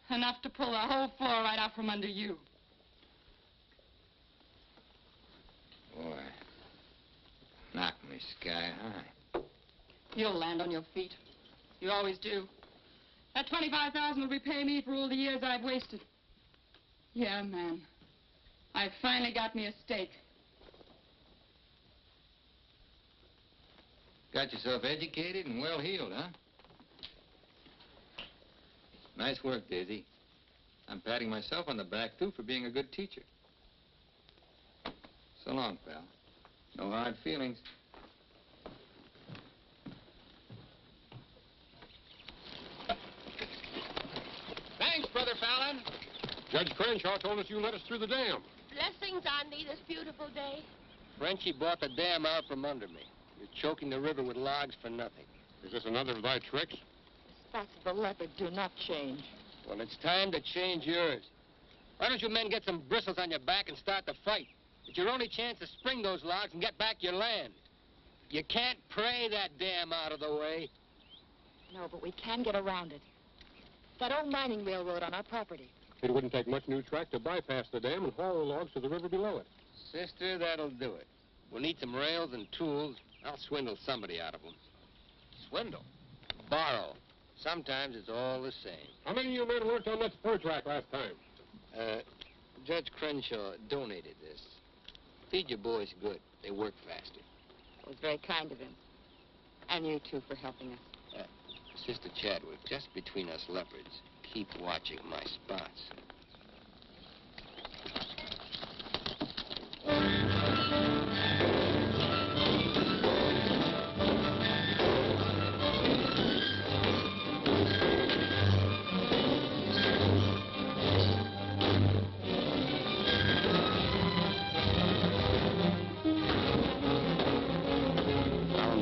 Enough to pull the whole floor right out from under you. Boy, knock me sky high. You'll land on your feet. You always do. That $25,000 will repay me for all the years I've wasted. Yeah, man. I finally got me a stake. Got yourself educated and well-heeled, huh? Nice work, Daisy. I'm patting myself on the back, too, for being a good teacher. So long, pal. No hard feelings. Thanks, Brother Fallon. Judge Crenshaw told us you let us through the dam. Blessings on thee this beautiful day. Frenchie bought the dam out from under me. You're choking the river with logs for nothing. Is this another of thy tricks? The spots of the leopard do not change. Well, it's time to change yours. Why don't you men get some bristles on your back and start the fight? It's your only chance to spring those logs and get back your land. You can't pray that dam out of the way. No, but we can get around it. That old mining railroad on our property. It wouldn't take much new track to bypass the dam and haul the logs to the river below it. Sister, that'll do it. We'll need some rails and tools. I'll swindle somebody out of them. Swindle. Borrow. Sometimes it's all the same. How many of you men worked on that spur track last time? Judge Crenshaw donated this. Feed your boys good. They work faster. It was very kind of him. And you, too, for helping us. Sister Chadwick, just between us leopards, keep watching my spots.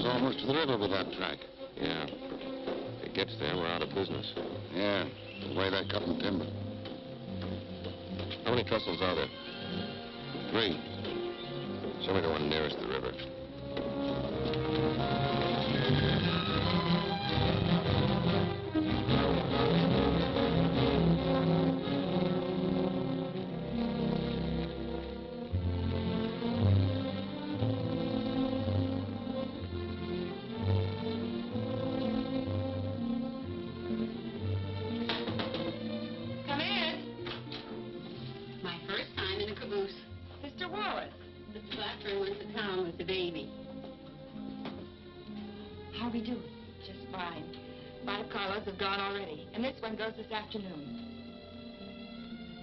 Almost to the river with that track. Yeah. If it gets there, we're out of business. Yeah, the way they're cutting timber. How many trestles are there? 3. Show me the one nearest the river. How we do? Just fine. 5 carloads have gone already, and this one goes this afternoon.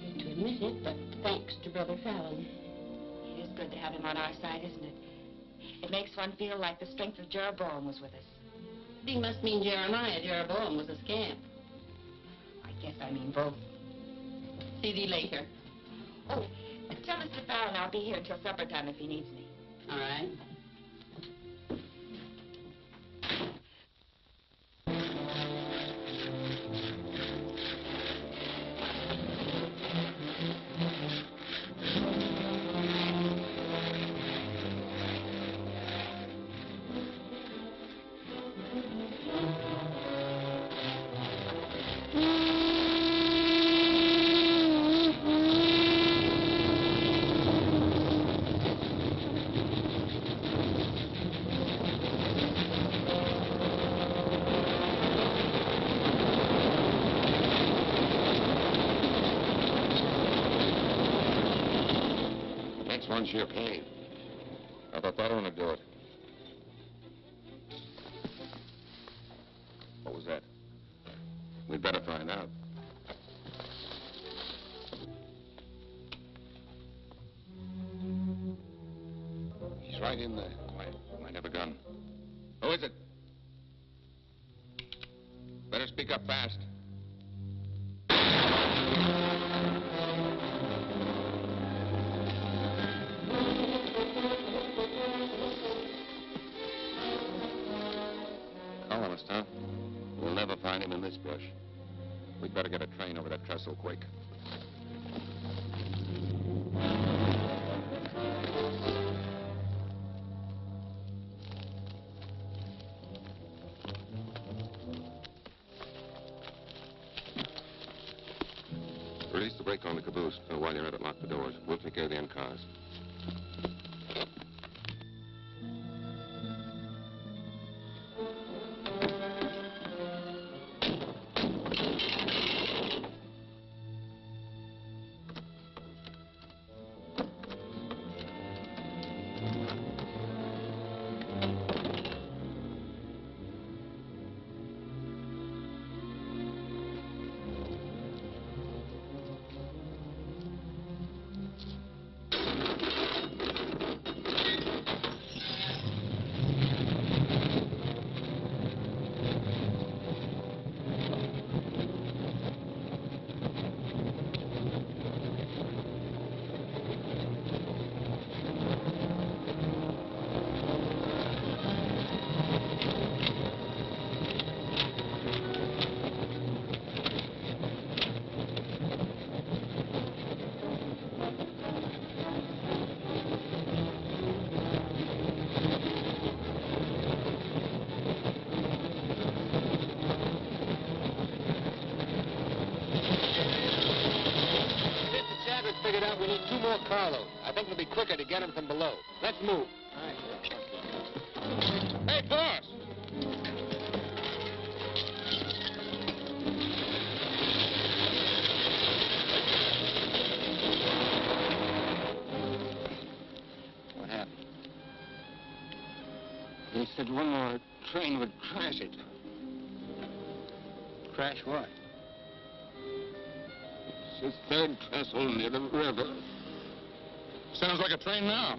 Hate to admit it, but thanks to Brother Fallon. It is good to have him on our side, isn't it? It makes one feel like the strength of Jeroboam was with us. He must mean Jeremiah. Jeroboam was a scamp. I guess I mean both. See thee later. Oh, tell Mr. Fallon I'll be here until supper time if he needs me. All right. One's your cave. I thought that one would do it. What was that? We'd better find out. He's right in there. Might have a gun. Who is it? Better speak up fast. Colonist, huh? We'll never find him in this brush. We'd better get a train over that trestle quick. Release the brake on the caboose. While you're at it, lock the doors. We'll take care of the end cars. lower carload. I think it'll be quicker to get them from below. Let's move. Hey, boss! What happened? They said one more train would crash it. Crash what? It's the third trestle near the river. Sounds like a train now.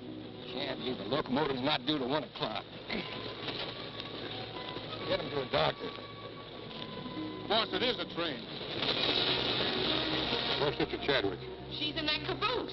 Can't be. The locomotive's not due to 1 o'clock. Get him to a doctor. Boss, it is a train. Where's Sister Chadwick? She's in that caboose.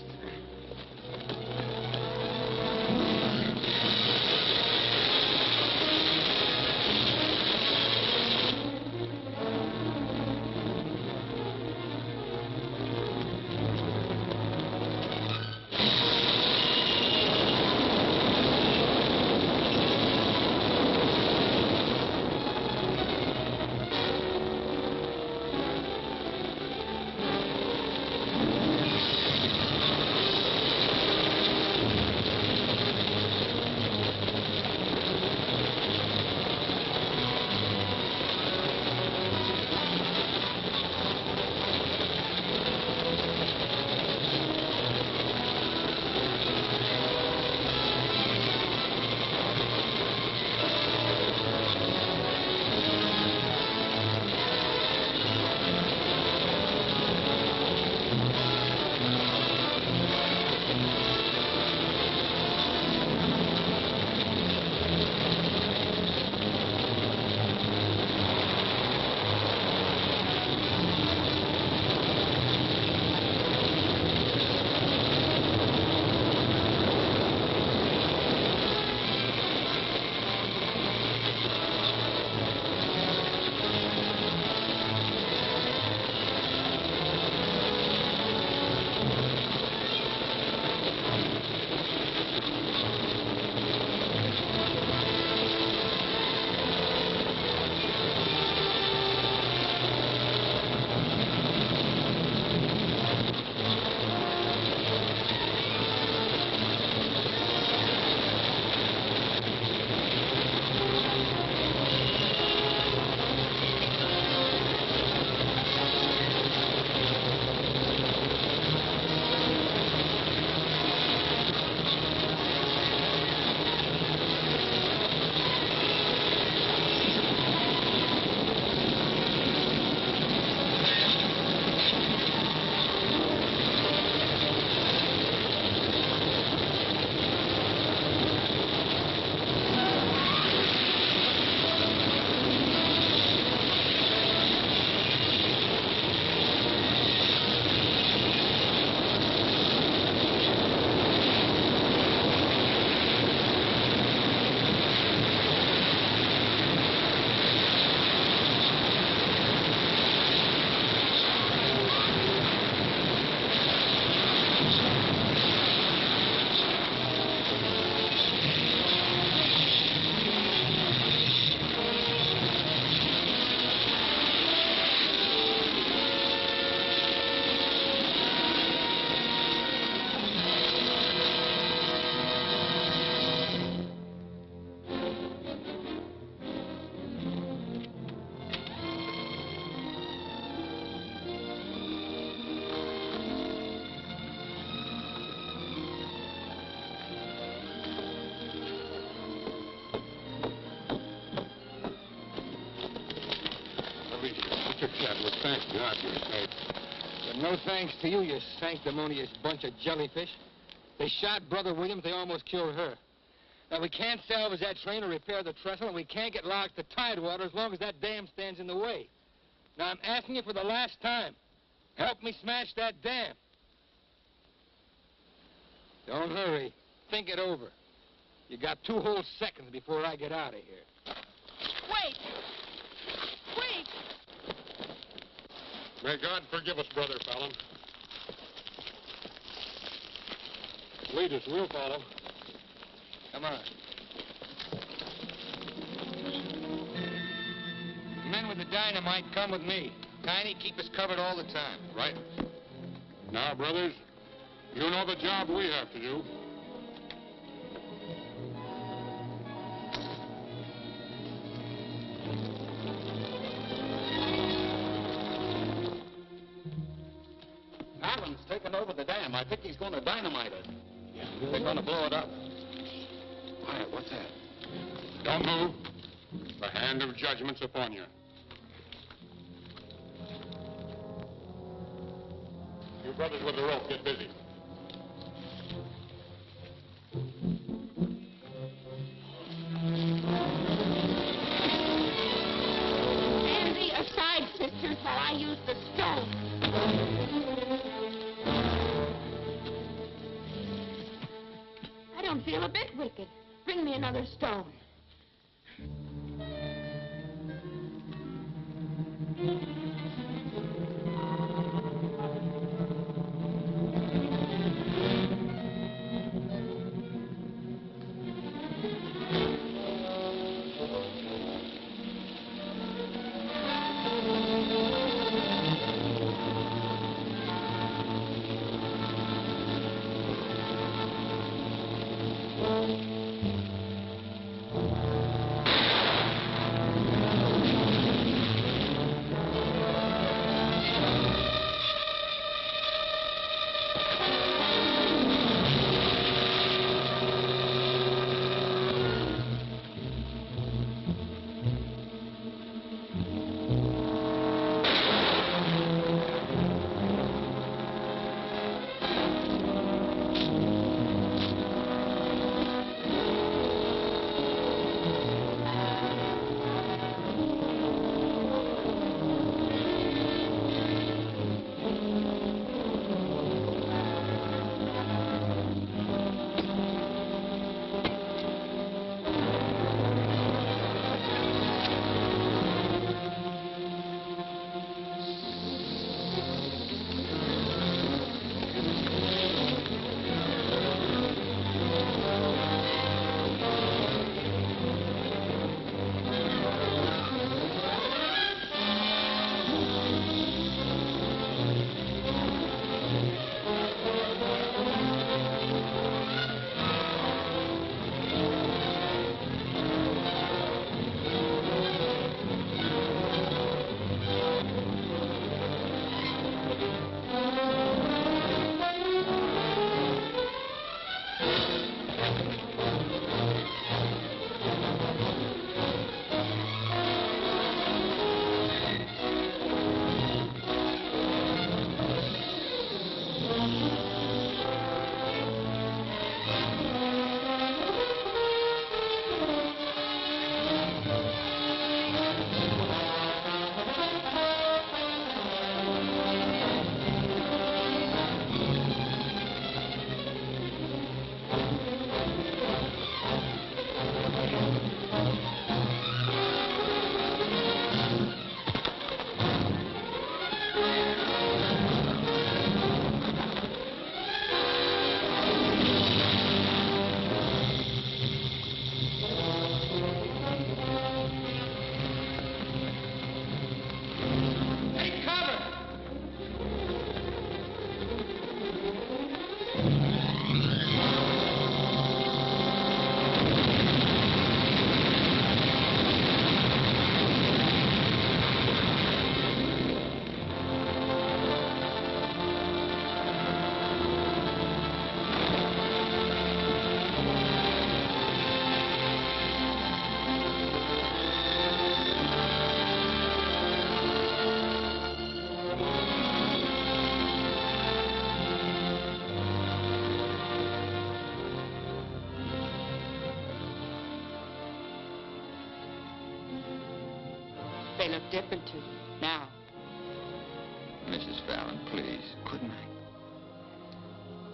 Chadwick, thank God you're safe. But no thanks to you, you sanctimonious bunch of jellyfish. They shot Brother Williams, they almost killed her. Now, we can't salvage that train or repair the trestle, and we can't get locked to Tidewater as long as that dam stands in the way. Now, I'm asking you for the last time. Help me smash that dam. Don't hurry. Think it over. You got 2 whole seconds before I get out of here. Wait! Wait! May God forgive us, Brother Fallon. Lead us, we'll follow. Come on. The men with the dynamite come with me. Tiny, keep us covered all the time. Right. Now, brothers, You know the job we have to do. Fallon's taken over the dam. I think he's going to dynamite it. Yeah, they're going to blow it up. Quiet, what's that? Don't move. The hand of judgment's upon you. You brothers with the rope, get busy. Stand thee aside, sisters, while I use the stone. I don't feel a bit wicked. Bring me another stone. They look different to you now. Mrs. Fallon, please, good night.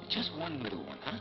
Just one little one, huh?